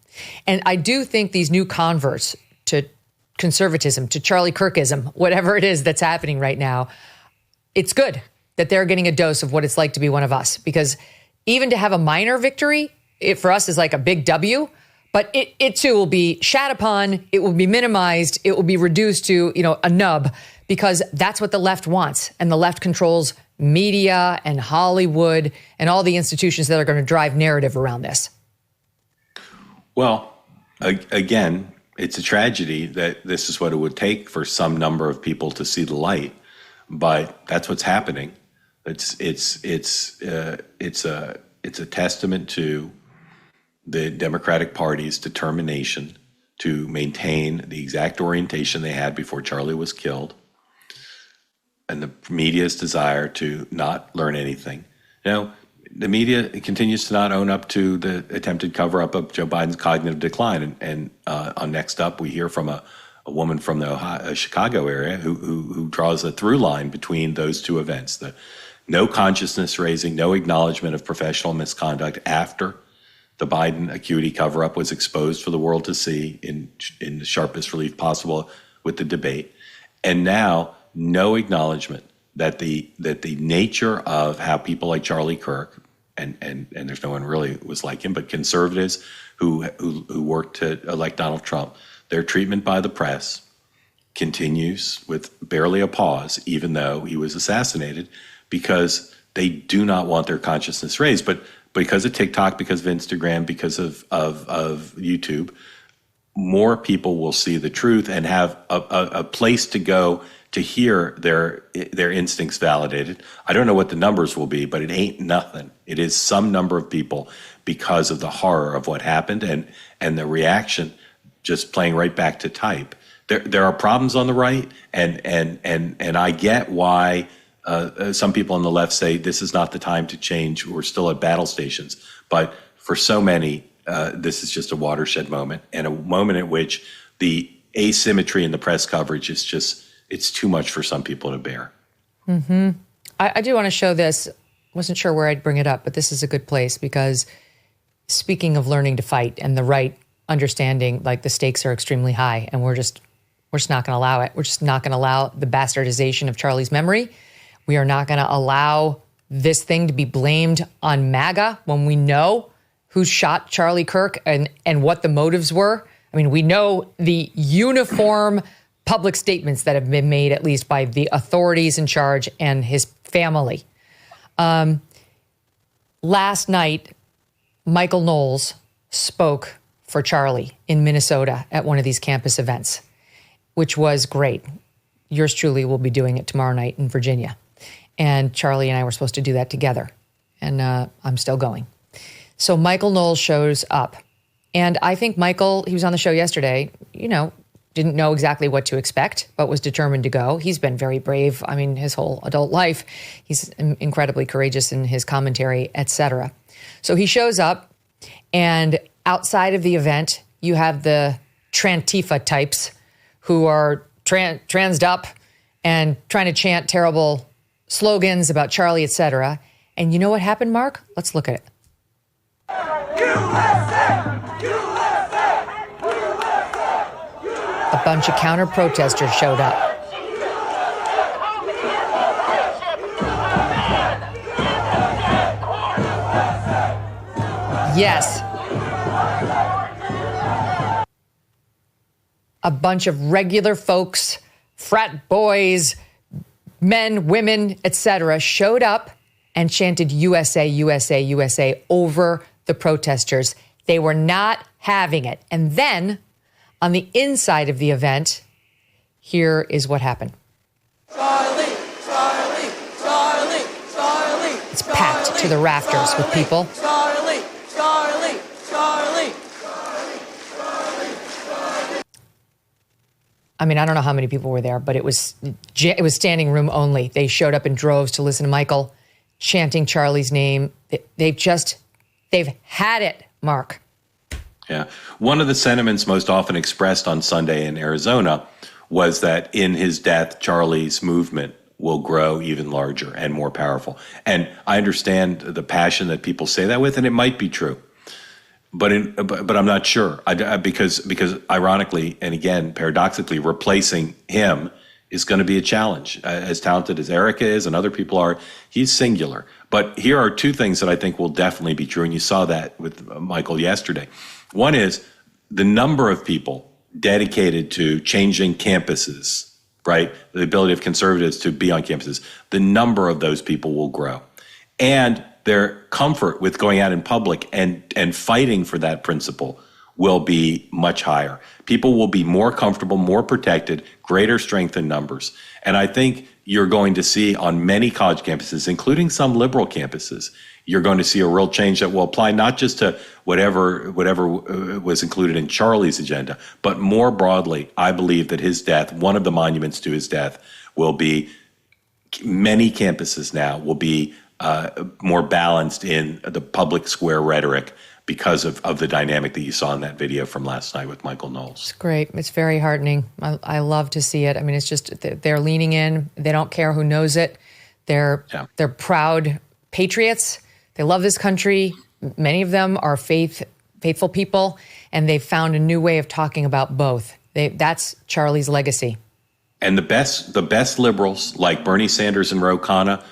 And I do think these new converts to conservatism, to Charlie Kirkism, whatever it is that's happening right now, it's good that they're getting a dose of what it's like to be one of us. Because even to have a minor victory, it for us is like a big W, but it too will be shat upon, it will be minimized, it will be reduced to, a nub, because that's what the left wants. And the left controls media and Hollywood and all the institutions that are going to drive narrative around this. Well, again, it's a tragedy that this is what it would take for some number of people to see the light, but that's what's happening. It's a testament to the Democratic Party's determination to maintain the exact orientation they had before Charlie was killed, and the media's desire to not learn anything. The media continues to not own up to the attempted cover-up of Joe Biden's cognitive decline. And on Next Up, we hear from a woman from the Chicago area who draws a through line between those two events. The no consciousness raising, no acknowledgement of professional misconduct after the Biden acuity cover-up was exposed for the world to see in the sharpest relief possible with the debate. And now, no acknowledgement that the nature of how people like Charlie Kirk, and there's no one really was like him, but conservatives who worked to elect Donald Trump, their treatment by the press, continues with barely a pause, even though he was assassinated, because they do not want their consciousness raised. But because of TikTok, because of Instagram, because of YouTube, more people will see the truth and have a place to go to hear their instincts validated. I don't know what the numbers will be, but it ain't nothing. It is some number of people, because of the horror of what happened and the reaction, just playing right back to type. There are problems on the right, and I get why some people on the left say this is not the time to change. We're still at battle stations. But for so many, this is just a watershed moment, and a moment at which the asymmetry in the press coverage is just, it's too much for some people to bear. Mm-hmm. I do want to show this. Wasn't sure where I'd bring it up, but this is a good place, because speaking of learning to fight and the right understanding, like, the stakes are extremely high, and we're just not going to allow it. We're just not going to allow the bastardization of Charlie's memory. We are not going to allow this thing to be blamed on MAGA when we know who shot Charlie Kirk and what the motives were. I mean, we know the uniform public statements that have been made, at least by the authorities in charge and his family. Last night, Michael Knowles spoke for Charlie in Minnesota at one of these campus events, which was great. Yours truly will be doing it tomorrow night in Virginia. And Charlie and I were supposed to do that together. And I'm still going. So Michael Knowles shows up. And I think Michael, he was on the show yesterday, didn't know exactly what to expect, but was determined to go. He's been very brave. I mean, his whole adult life, he's incredibly courageous in his commentary, etc. So he shows up, and outside of the event, you have the Trantifa types who are transed up and trying to chant terrible slogans about Charlie, etc. And you know what happened, Mark? Let's look at it. A bunch of counter-protesters showed up. Yes. A bunch of regular folks, frat boys, men, women, etc., showed up and chanted USA, USA, USA over the protesters. They were not having it. And then, on the inside of the event, here is what happened. Charlie, Charlie, Charlie, Charlie. It's packed to the rafters with people. Charlie, Charlie, Charlie. I mean, I don't know how many people were there, but it was standing room only. They showed up in droves to listen to Michael chanting Charlie's name. They've had it, Mark. Yeah. One of the sentiments most often expressed on Sunday in Arizona was that in his death, Charlie's movement will grow even larger and more powerful. And I understand the passion that people say that with, and it might be true. But I'm not sure because ironically, and again, paradoxically, replacing him is going to be a challenge. As talented as Erica is and other people are, he's singular. But here are two things that I think will definitely be true, and you saw that with Michael yesterday. One is the number of people dedicated to changing campuses, right? The ability of conservatives to be on campuses. The number of those people will grow. And their comfort with going out in public and fighting for that principle will be much higher. People will be more comfortable, more protected, greater strength in numbers. And I think you're going to see on many college campuses, including some liberal campuses, you're going to see a real change that will apply not just to whatever was included in Charlie's agenda, but more broadly. I believe that his death, one of the monuments to his death, will be many campuses now will be more balanced in the public square rhetoric because of the dynamic that you saw in that video from last night with Michael Knowles. It's great. It's very heartening. I love to see it. I mean, it's just they're leaning in. They don't care who knows it. They're proud patriots. They love this country. Many of them are faithful people, and they've found a new way of talking about both. That's Charlie's legacy. And the best liberals like Bernie Sanders and Ro Khanna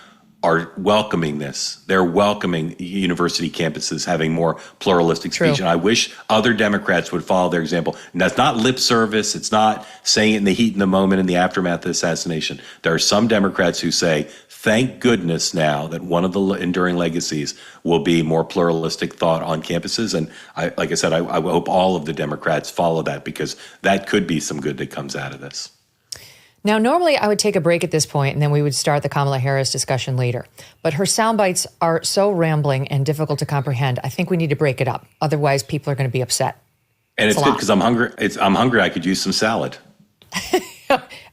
are welcoming this. They're welcoming university campuses having more pluralistic speech. And I wish other Democrats would follow their example. And that's not lip service. It's not saying it in the heat in the moment in the aftermath of the assassination. There are some Democrats who say, thank goodness now that one of the enduring legacies will be more pluralistic thought on campuses. And like I said, I hope all of the Democrats follow that, because that could be some good that comes out of this. Now, normally I would take a break at this point and then we would start the Kamala Harris discussion later. But her sound bites are so rambling and difficult to comprehend. I think we need to break it up. Otherwise, people are going to be upset. And it's good because I'm hungry. I'm hungry. I could use some salad.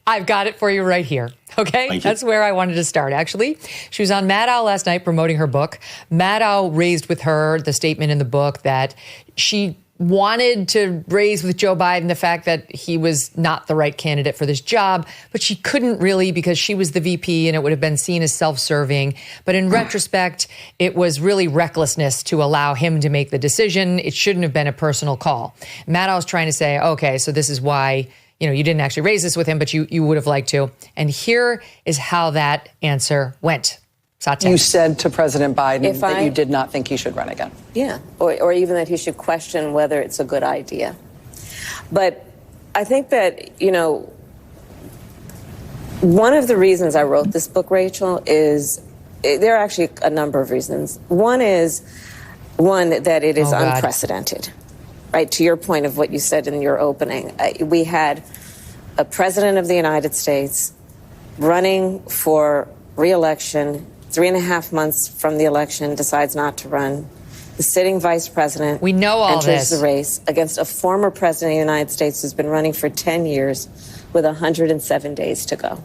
I've got it for you right here. Okay, that's where I wanted to start, actually. She was on Maddow last night promoting her book. Maddow raised with her the statement in the book that she wanted to raise with Joe Biden the fact that he was not the right candidate for this job, but she couldn't really because she was the VP and it would have been seen as self-serving. But in retrospect, it was really recklessness to allow him to make the decision. It shouldn't have been a personal call. Maddow's trying to say, okay, so this is why, you know, you didn't actually raise this with him, but you would have liked to. And here is how that answer went. Satya. You said to President Biden that you did not think he should run again. Yeah, or even that he should question whether it's a good idea. But I think that, you know, one of the reasons I wrote this book, Rachel, is there are actually a number of reasons. One is that it is unprecedented, right? To your point of what you said in your opening, we had a president of the United States running for re-election. 3.5 months from the election, decides not to run. The sitting vice president enters the race against a former president of the United States who's been running for 10 years with 107 days to go.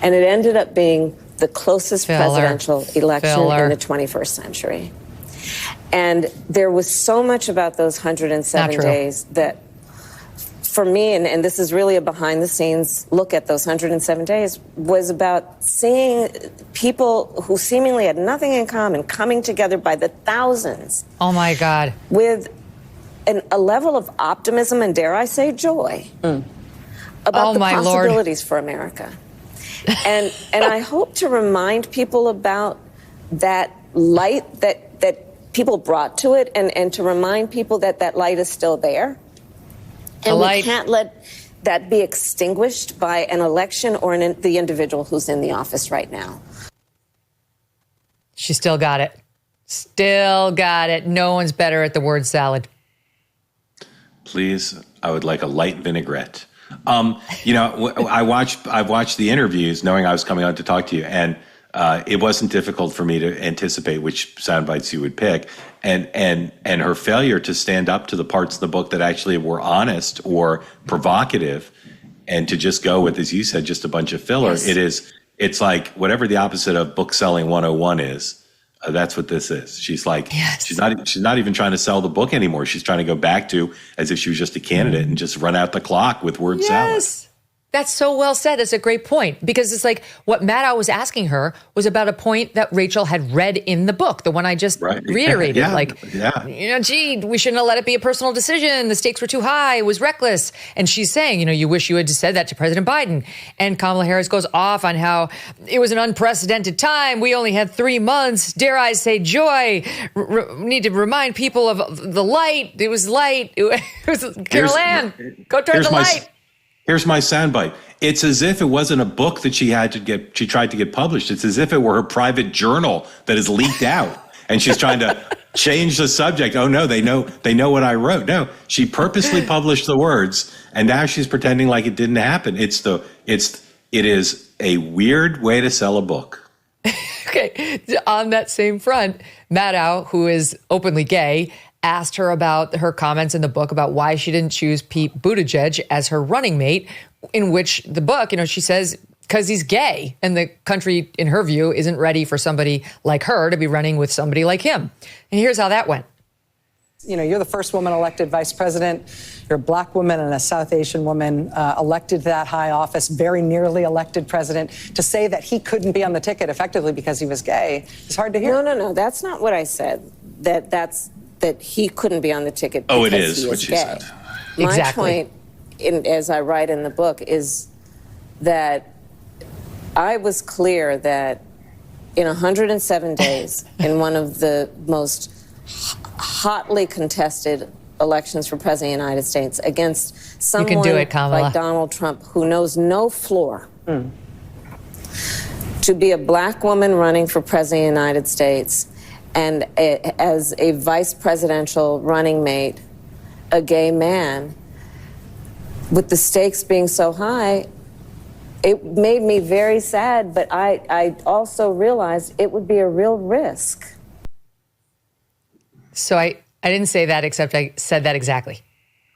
And it ended up being the closest presidential election in the 21st century. And there was so much about those 107 days that, for me, and this is really a behind-the-scenes look at those 107 days, was about seeing people who seemingly had nothing in common coming together by the thousands. Oh, my God. With a level of optimism and, dare I say, joy about the possibilities for America. And I hope to remind people about that light that people brought to it, and to remind people that that light is still there. And we can't let that be extinguished by an election or the individual who's in the office right now. She still got it. Still got it. No one's better at the word salad. Please, I would like a light vinaigrette. You know, I've watched the interviews knowing I was coming on to talk to you, and it wasn't difficult for me to anticipate which sound bites you would pick. And her failure to stand up to the parts of the book that actually were honest or provocative, and to just go with, as you said, just a bunch of filler. Yes. It's like whatever the opposite of book selling 101 is. That's what this is. She's like, she's not even trying to sell the book anymore. She's trying to go back to as if she was just a candidate and just run out the clock with word salad. That's so well said. That's a great point, because it's like what Maddow was asking her was about a point that Rachel had read in the book, the one I just reiterated. You know, gee, we shouldn't have let it be a personal decision. The stakes were too high. It was reckless. And she's saying, you know, you wish you had said that to President Biden. And Kamala Harris goes off on how it was an unprecedented time. We only had 3 months. Dare I say joy. Need to remind people of the light. It was light. It was Carol Ann, go turn the light. Here's my soundbite. It's as if it wasn't a book that she tried to get published. It's as if it were her private journal that is leaked out, and she's trying to change the subject. Oh no, they know what I wrote. No, she purposely published the words, and now she's pretending like it didn't happen. It is a weird way to sell a book. Okay, on that same front, Maddow, who is openly gay, asked her about her comments in the book about why she didn't choose Pete Buttigieg as her running mate, in which the book, you know, she says, because he's gay and the country, in her view, isn't ready for somebody like her to be running with somebody like him. And here's how that went. You know, you're the first woman elected vice president. You're a black woman and a South Asian woman elected to that high office, very nearly elected president. To say that he couldn't be on the ticket effectively because he was gay is hard to hear. No. That's not what I said. That he couldn't be on the ticket because it is he what is she gay. said. My point, as I write in the book, is that I was clear that in 107 days, in one of the most hotly contested elections for President of the United States, against someone like Donald Trump, who knows no floor, to be a black woman running for President of the United States, and as a vice presidential running mate, a gay man, with the stakes being so high, it made me very sad, but I also realized it would be a real risk. So I didn't say that, except I said that exactly.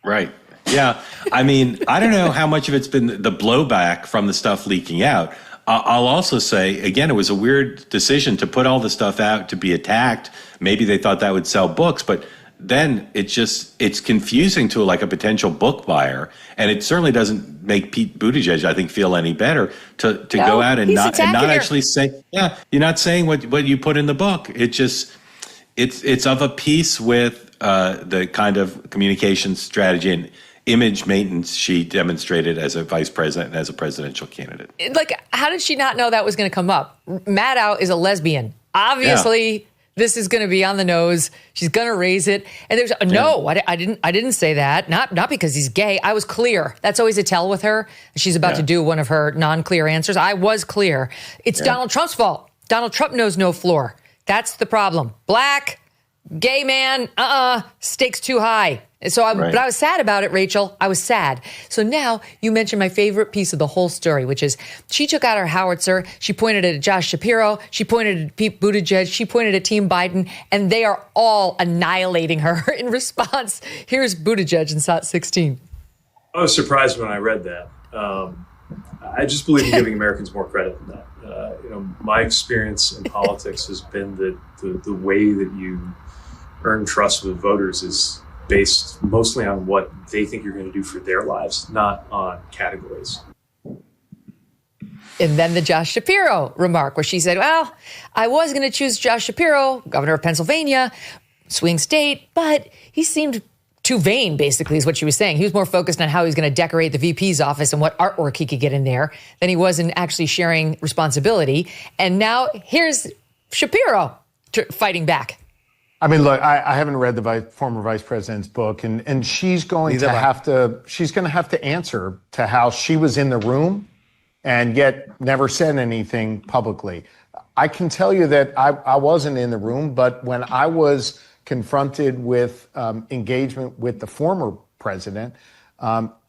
Right. Yeah. I mean, I don't know how much of it's been the blowback from the stuff leaking out. I'll also say, again, it was a weird decision to put all the stuff out to be attacked. Maybe they thought that would sell books, but then it's confusing to like a potential book buyer. And it certainly doesn't make Pete Buttigieg, I think, feel any better to go out and not actually say, yeah, you're not saying what you put in the book. It's of a piece with the kind of communication strategy and image maintenance she demonstrated as a vice president and as a presidential candidate. Like, how did she not know that was going to come up? Maddow is a lesbian. Obviously, this is going to be on the nose. She's going to raise it. And there's no, I didn't say that. Not because he's gay. I was clear. That's always a tell with her. She's about to do one of her non-clear answers. I was clear. It's Donald Trump's fault. Donald Trump knows no floor. That's the problem. Black, gay man, stakes too high. So, but I was sad about it, Rachel. I was sad. So now you mentioned my favorite piece of the whole story, which is she took out her howitzer. She pointed at Josh Shapiro. She pointed at Pete Buttigieg. She pointed at Team Biden, and they are all annihilating her in response. Here's Buttigieg in SOT 16. I was surprised when I read that. I just believe in giving Americans more credit than that. My experience in politics has been that the way that you earn trust with voters is based mostly on what they think you're going to do for their lives, not on categories. And then the Josh Shapiro remark where she said, well, I was going to choose Josh Shapiro, governor of Pennsylvania, swing state, but he seemed too vain, basically, is what she was saying. He was more focused on how he was going to decorate the VP's office and what artwork he could get in there than he was in actually sharing responsibility. And now here's Shapiro fighting back. I mean, look, I haven't read the former vice president's book, and she's going to have to answer to how she was in the room and yet never said anything publicly. I can tell you that I wasn't in the room, but when I was confronted with engagement with the former president,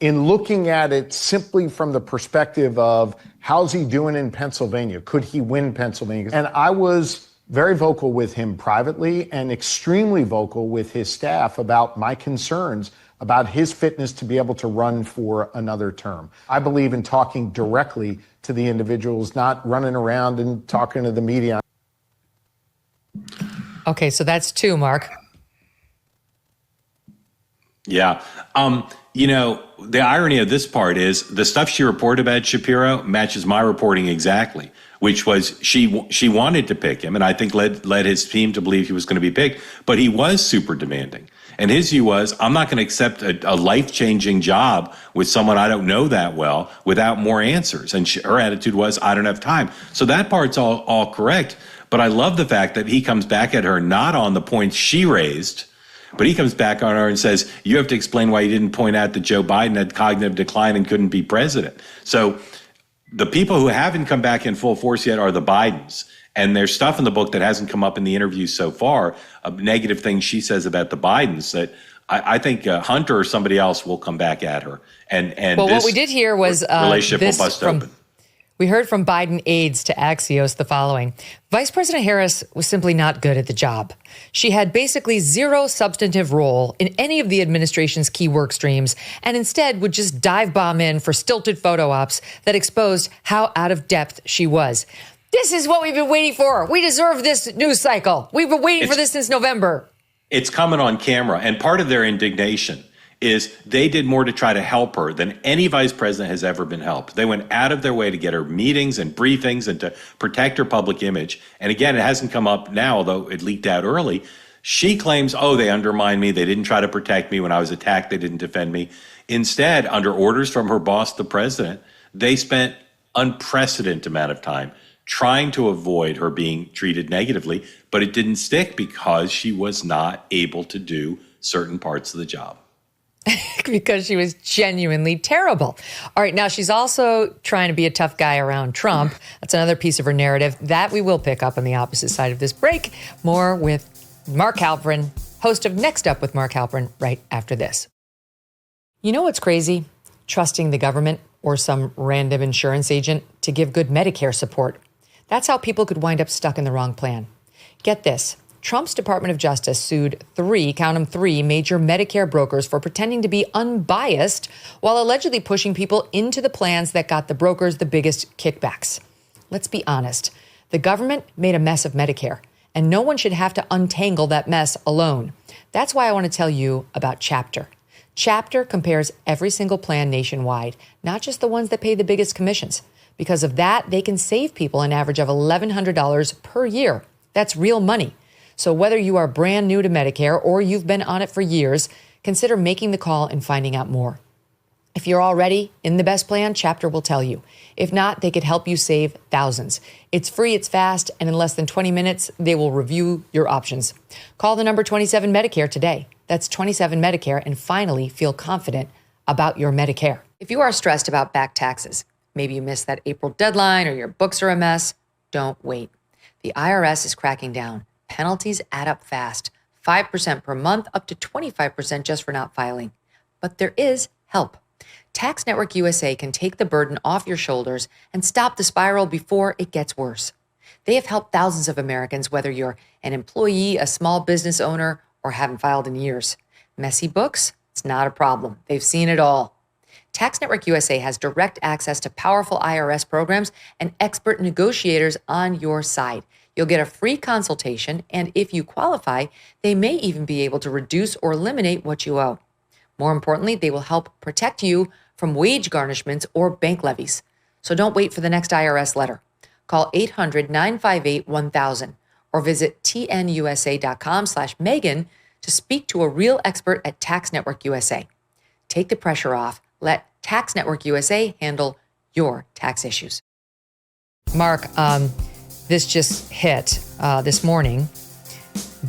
in looking at it simply from the perspective of how's he doing in Pennsylvania? Could he win Pennsylvania? And I was very vocal with him privately and extremely vocal with his staff about my concerns about his fitness to be able to run for another term. I believe in talking directly to the individuals, not running around and talking to the media. Okay, so that's two, Mark. Yeah. The irony of this part is the stuff she reported about Shapiro matches my reporting exactly, which was she wanted to pick him, and I think led his team to believe he was going to be picked, but he was super demanding. And his view was, I'm not going to accept a life-changing job with someone I don't know that well without more answers. And her attitude was, I don't have time. So that part's all correct. But I love the fact that he comes back at her not on the points she raised, but he comes back on her and says, you have to explain why you didn't point out that Joe Biden had cognitive decline and couldn't be president. So the people who haven't come back in full force yet are the Bidens. And there's stuff in the book that hasn't come up in the interviews so far, of negative things she says about the Bidens that I think Hunter or somebody else will come back at her. And well, what we did here was relationship will bust open. We heard from Biden aides to Axios the following. Vice President Harris was simply not good at the job. She had basically zero substantive role in any of the administration's key work streams and instead would just dive bomb in for stilted photo ops that exposed how out of depth she was. This is what we've been waiting for. We deserve this news cycle. We've been waiting for this since November. It's coming on camera. And part of their indignation is they did more to try to help her than any vice president has ever been helped. They went out of their way to get her meetings and briefings and to protect her public image. And again, it hasn't come up now, although it leaked out early. She claims, they undermined me. They didn't try to protect me when I was attacked. They didn't defend me. Instead, under orders from her boss, the president, they spent unprecedented amount of time trying to avoid her being treated negatively, but it didn't stick because she was not able to do certain parts of the job. Because she was genuinely terrible. All right, now she's also trying to be a tough guy around Trump. That's another piece of her narrative that we will pick up on the opposite side of this break. More with Mark Halperin, host of Next Up with Mark Halperin, right after this. You know what's crazy? Trusting the government or some random insurance agent to give good Medicare support. That's how people could wind up stuck in the wrong plan. Get this. Trump's Department of Justice sued three major Medicare brokers for pretending to be unbiased while allegedly pushing people into the plans that got the brokers the biggest kickbacks. Let's be honest. The government made a mess of Medicare, and no one should have to untangle that mess alone. That's why I want to tell you about Chapter. Chapter compares every single plan nationwide, not just the ones that pay the biggest commissions. Because of that, they can save people an average of $1,100 per year. That's real money. So whether you are brand new to Medicare or you've been on it for years, consider making the call and finding out more. If you're already in the best plan, Chapter will tell you. If not, they could help you save thousands. It's free, it's fast, and in less than 20 minutes, they will review your options. Call the number 27 Medicare today. That's 27 Medicare, and finally feel confident about your Medicare. If you are stressed about back taxes, maybe you missed that April deadline or your books are a mess, don't wait. The IRS is cracking down. Penalties add up fast, 5% per month, up to 25% just for not filing. But there is help. Tax Network USA can take the burden off your shoulders and stop the spiral before it gets worse. They have helped thousands of Americans, whether you're an employee, a small business owner, or haven't filed in years. Messy books? It's not a problem. They've seen it all. Tax Network USA has direct access to powerful IRS programs and expert negotiators on your side. You'll get a free consultation, and if you qualify, they may even be able to reduce or eliminate what you owe. More importantly, they will help protect you from wage garnishments or bank levies. So don't wait for the next IRS letter. Call 800-958-1000 or visit tnusa.com/Megyn to speak to a real expert at Tax Network USA. Take the pressure off. Let Tax Network USA handle your tax issues. Mark, this just hit this morning.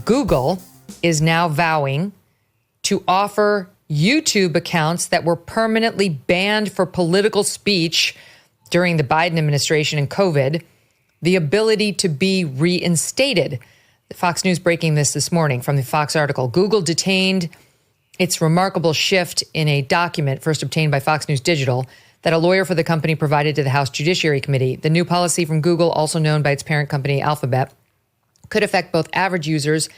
Google is now vowing to offer YouTube accounts that were permanently banned for political speech during the Biden administration and COVID the ability to be reinstated. Fox News breaking this morning from the Fox article. Google detained its remarkable shift in a document first obtained by Fox News Digital that a lawyer for the company provided to the House Judiciary Committee. The new policy from Google, also known by its parent company Alphabet, could affect both average users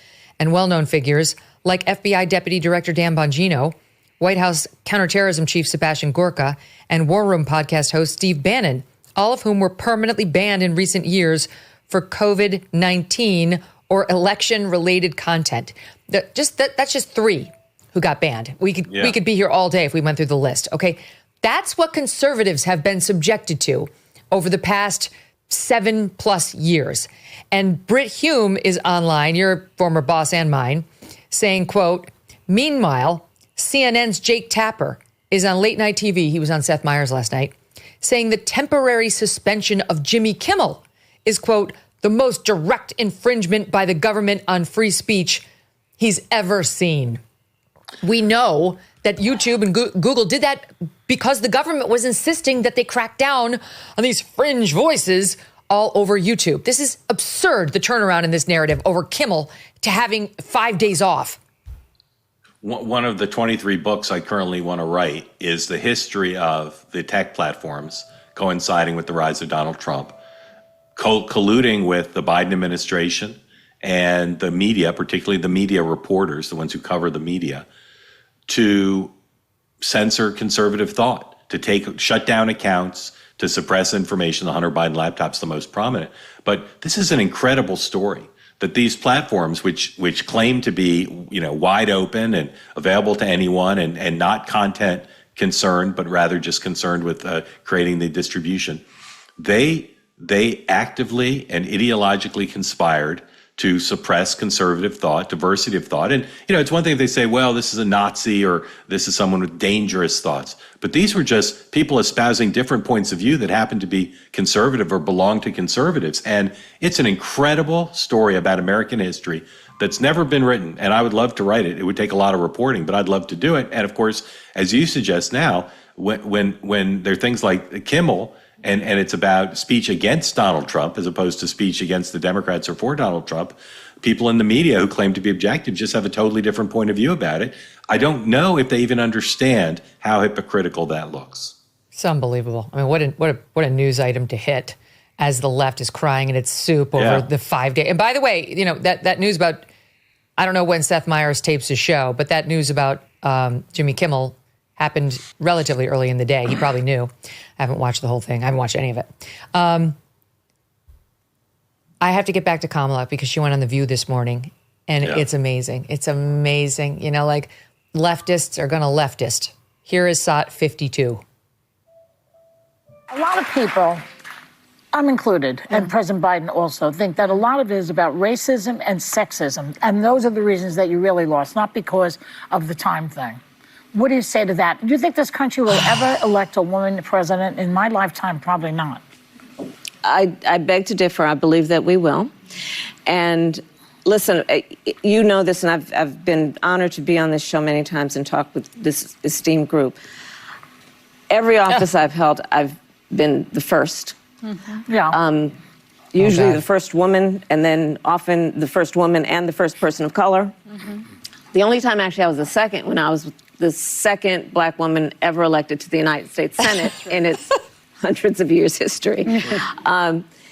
and well-known figures like FBI Deputy Director Dan Bongino, White House counterterrorism chief Sebastian Gorka, and War Room podcast host Steve Bannon, all of whom were permanently banned in recent years for COVID-19 or election-related content. That's just three who got banned. We could be here all day if we went through the list. Okay, that's what conservatives have been subjected to over the past 7+ years. And Brit Hume is online, your former boss and mine, saying, quote, meanwhile, CNN's Jake Tapper is on late night TV. He was on Seth Meyers last night, saying the temporary suspension of Jimmy Kimmel is, quote, the most direct infringement by the government on free speech he's ever seen. We know that YouTube and Google did that because the government was insisting that they crack down on these fringe voices all over YouTube. This is absurd, the turnaround in this narrative over Kimmel to having 5 days off. One of the 23 books I currently want to write is the history of the tech platforms coinciding with the rise of Donald Trump, colluding with the Biden administration and the media, particularly the media reporters, the ones who cover the media, to censor conservative thought, to shut down accounts, to suppress information. The Hunter Biden laptop's the most prominent. But this is an incredible story that these platforms, which claim to be, wide open and available to anyone and not content concerned, but rather just concerned with creating the distribution, they they actively and ideologically conspired to suppress conservative thought, diversity of thought. And, it's one thing if they say, well, this is a Nazi or this is someone with dangerous thoughts. But these were just people espousing different points of view that happened to be conservative or belong to conservatives. And it's an incredible story about American history that's never been written. And I would love to write it. It would take a lot of reporting, but I'd love to do it. And of course, as you suggest now, when there are things like Kimmel, and it's about speech against Donald Trump as opposed to speech against the Democrats or for Donald Trump, people in the media who claim to be objective just have a totally different point of view about it. I don't know if they even understand how hypocritical that looks. It's unbelievable. I mean, what a news item to hit as the left is crying in its soup over the 5 day. And by the way, that news about, I don't know when Seth Meyers tapes his show, but that news about Jimmy Kimmel happened relatively early in the day. He probably knew. I haven't watched the whole thing. I haven't watched any of it. I have to get back to Kamala because she went on The View this morning, and it's amazing. It's amazing. Leftists are going to leftist. Here is SOT 52. A lot of people, I'm included, and President Biden also, think that a lot of it is about racism and sexism, and those are the reasons that you really lost, not because of the time thing. What do you say to that? Do you think this country will ever elect a woman president? In my lifetime, probably not. I beg to differ. I believe that we will. And listen, you know this, and I've been honored to be on this show many times and talk with this esteemed group. Every office I've held, I've been the first. Mm-hmm. Yeah. Usually the first woman, and then often the first woman and the first person of color. Mm-hmm. The only time actually I was the second when I was the second black woman ever elected to the United States Senate in its hundreds of years history.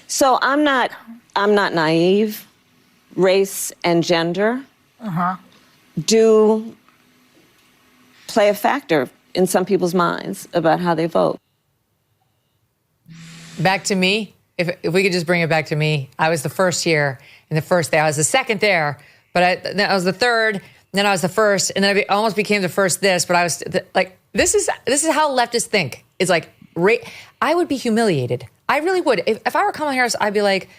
So I'm not naive. Race and gender do play a factor in some people's minds about how they vote. Back to me. If we could just bring it back to me. I was the first here in the first there. I was the second there, but then I was the third. Then I was the first, and then I almost became the first this, but I was this is how leftists think. It's like, I would be humiliated. I really would. If I were Kamala Harris, I'd be like,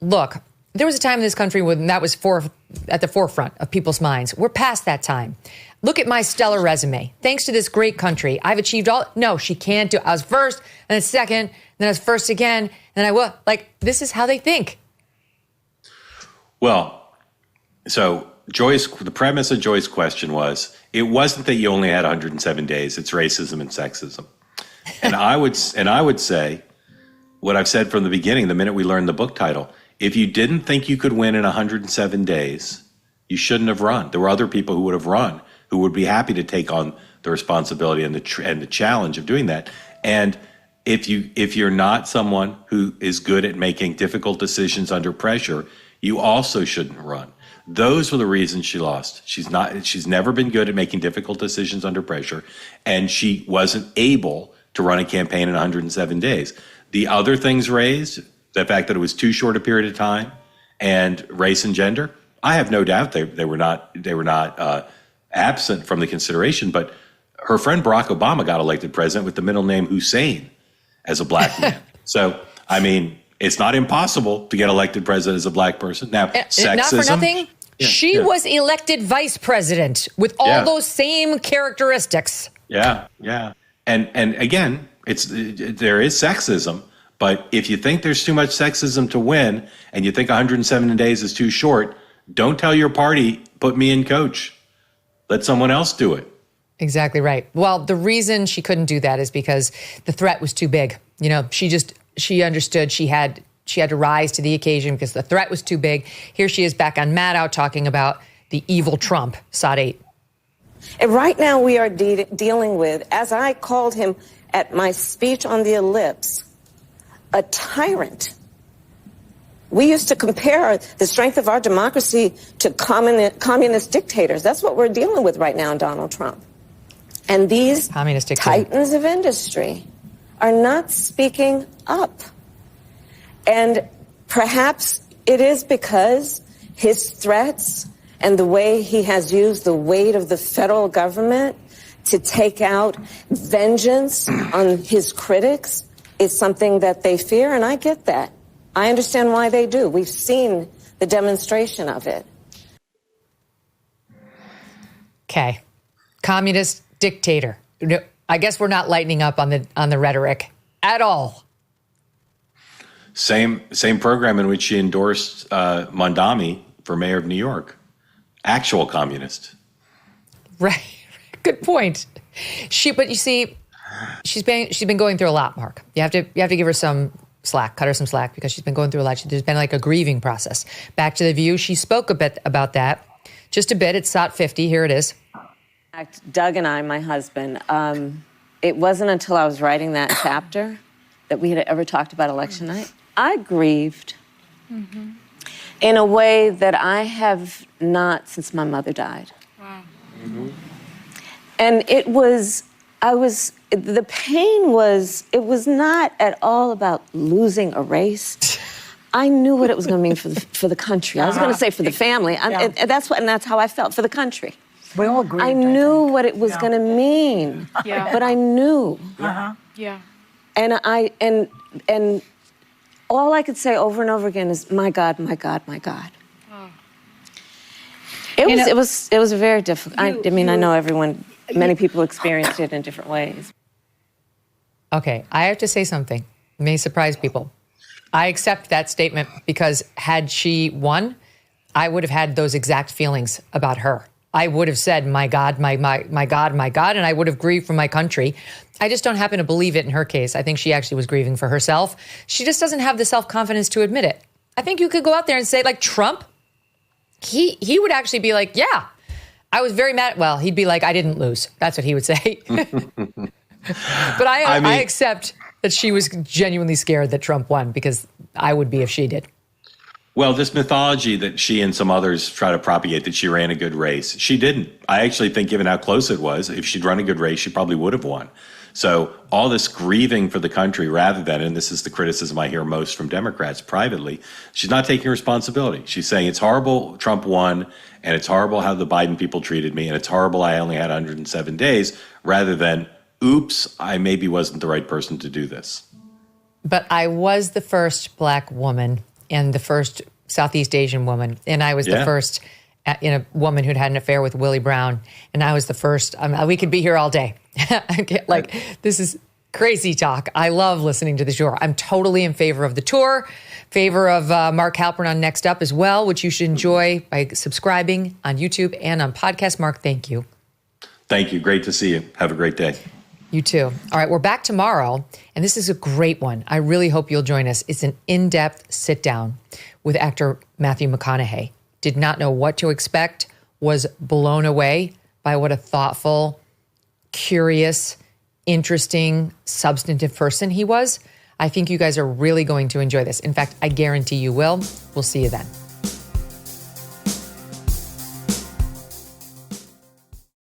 look, there was a time in this country when that was at the forefront of people's minds. We're past that time. Look at my stellar resume. Thanks to this great country, I've achieved all. No, she can't do it. I was first, and then second, and then I was first again, and then I was. This is how they think. Well, so Joyce, the premise of Joyce's question was, it wasn't that you only had 107 days. It's racism and sexism. And I would say what I've said from the beginning, the minute we learned the book title. If you didn't think you could win in 107 days, you shouldn't have run. There were other people who would have run, who would be happy to take on the responsibility and the challenge of doing that. And if you're not someone who is good at making difficult decisions under pressure, you also shouldn't run. Those were the reasons she lost. She's never been good at making difficult decisions under pressure, and she wasn't able to run a campaign in 107 days. The other things raised, the fact that it was too short a period of time, and race and gender, I have no doubt they were not absent from the consideration. But her friend Barack Obama got elected president with the middle name Hussein as a black man. So, I mean, it's not impossible to get elected president as a black person. Now, sexism. Not for nothing, she was elected vice president with all those same characteristics. Yeah. And again, there is sexism. But if you think there's too much sexism to win and you think 107 days is too short, don't tell your party, put me in coach. Let someone else do it. Exactly right. Well, the reason she couldn't do that is because the threat was too big. She understood she had to rise to the occasion because the threat was too big. Here she is back on Maddow talking about the evil Trump, SOT 8. And right now we are dealing with, as I called him at my speech on the ellipse, a tyrant. We used to compare the strength of our democracy to communist dictators. That's what we're dealing with right now in Donald Trump. And these titans of industry are not speaking up. And perhaps it is because his threats and the way he has used the weight of the federal government to take out vengeance on his critics it's something that they fear, and I get that. I understand why they do. We've seen the demonstration of it. Okay. Communist dictator. I guess we're not lightening up on the rhetoric at all. Same program in which she endorsed Mondami for mayor of New York. Actual communist. Right. Good point. But you see, she's been going through a lot, Mark. You have to give her some slack, cut her some slack, because she's been going through a lot. There's been like a grieving process. Back to The View, she spoke a bit about that. Just a bit. It's SOT 50. Here it is. Doug and I, my husband, it wasn't until I was writing that chapter that we had ever talked about election night. I grieved in a way that I have not since my mother died. Wow. And the pain was, it was not at all about losing a race. I knew what it was going to mean for the country. I was going to say for the family. And that's how I felt, for the country. We all agreed. I knew what it was going to mean. Yeah. But I knew. Yeah. And all I could say over and over again is, my God, my God, my God. It was very difficult. I know many people experienced it in different ways. Okay, I have to say something. It may surprise people. I accept that statement because had she won, I would have had those exact feelings about her. I would have said, my God, my God, my God, and I would have grieved for my country. I just don't happen to believe it in her case. I think she actually was grieving for herself. She just doesn't have the self-confidence to admit it. I think you could go out there and say, like Trump, he would actually be like, yeah, I was very mad. Well, he'd be like, I didn't lose. That's what he would say. But I accept that she was genuinely scared that Trump won, because I would be if she did. Well, this mythology that she and some others try to propagate, that she ran a good race, she didn't. I actually think, given how close it was, if she'd run a good race, she probably would have won. So all this grieving for the country rather than, and this is the criticism I hear most from Democrats privately, she's not taking responsibility. She's saying it's horrible Trump won, and it's horrible how the Biden people treated me, and it's horrible I only had 107 days, rather than, oops, I maybe wasn't the right person to do this. But I was the first Black woman and the first Southeast Asian woman. And I was the first woman who'd had an affair with Willie Brown. And I was the first. We could be here all day. This is crazy talk. I love listening to the show. I'm totally in favor of the tour, favor of Mark Halperin on Next Up as well, which you should enjoy by subscribing on YouTube and on podcast. Mark, thank you. Thank you. Great to see you. Have a great day. You too. All right, we're back tomorrow, and this is a great one. I really hope you'll join us. It's an in-depth sit-down with actor Matthew McConaughey. Did not know what to expect, was blown away by what a thoughtful, curious, interesting, substantive person he was. I think you guys are really going to enjoy this. In fact, I guarantee you will. We'll see you then.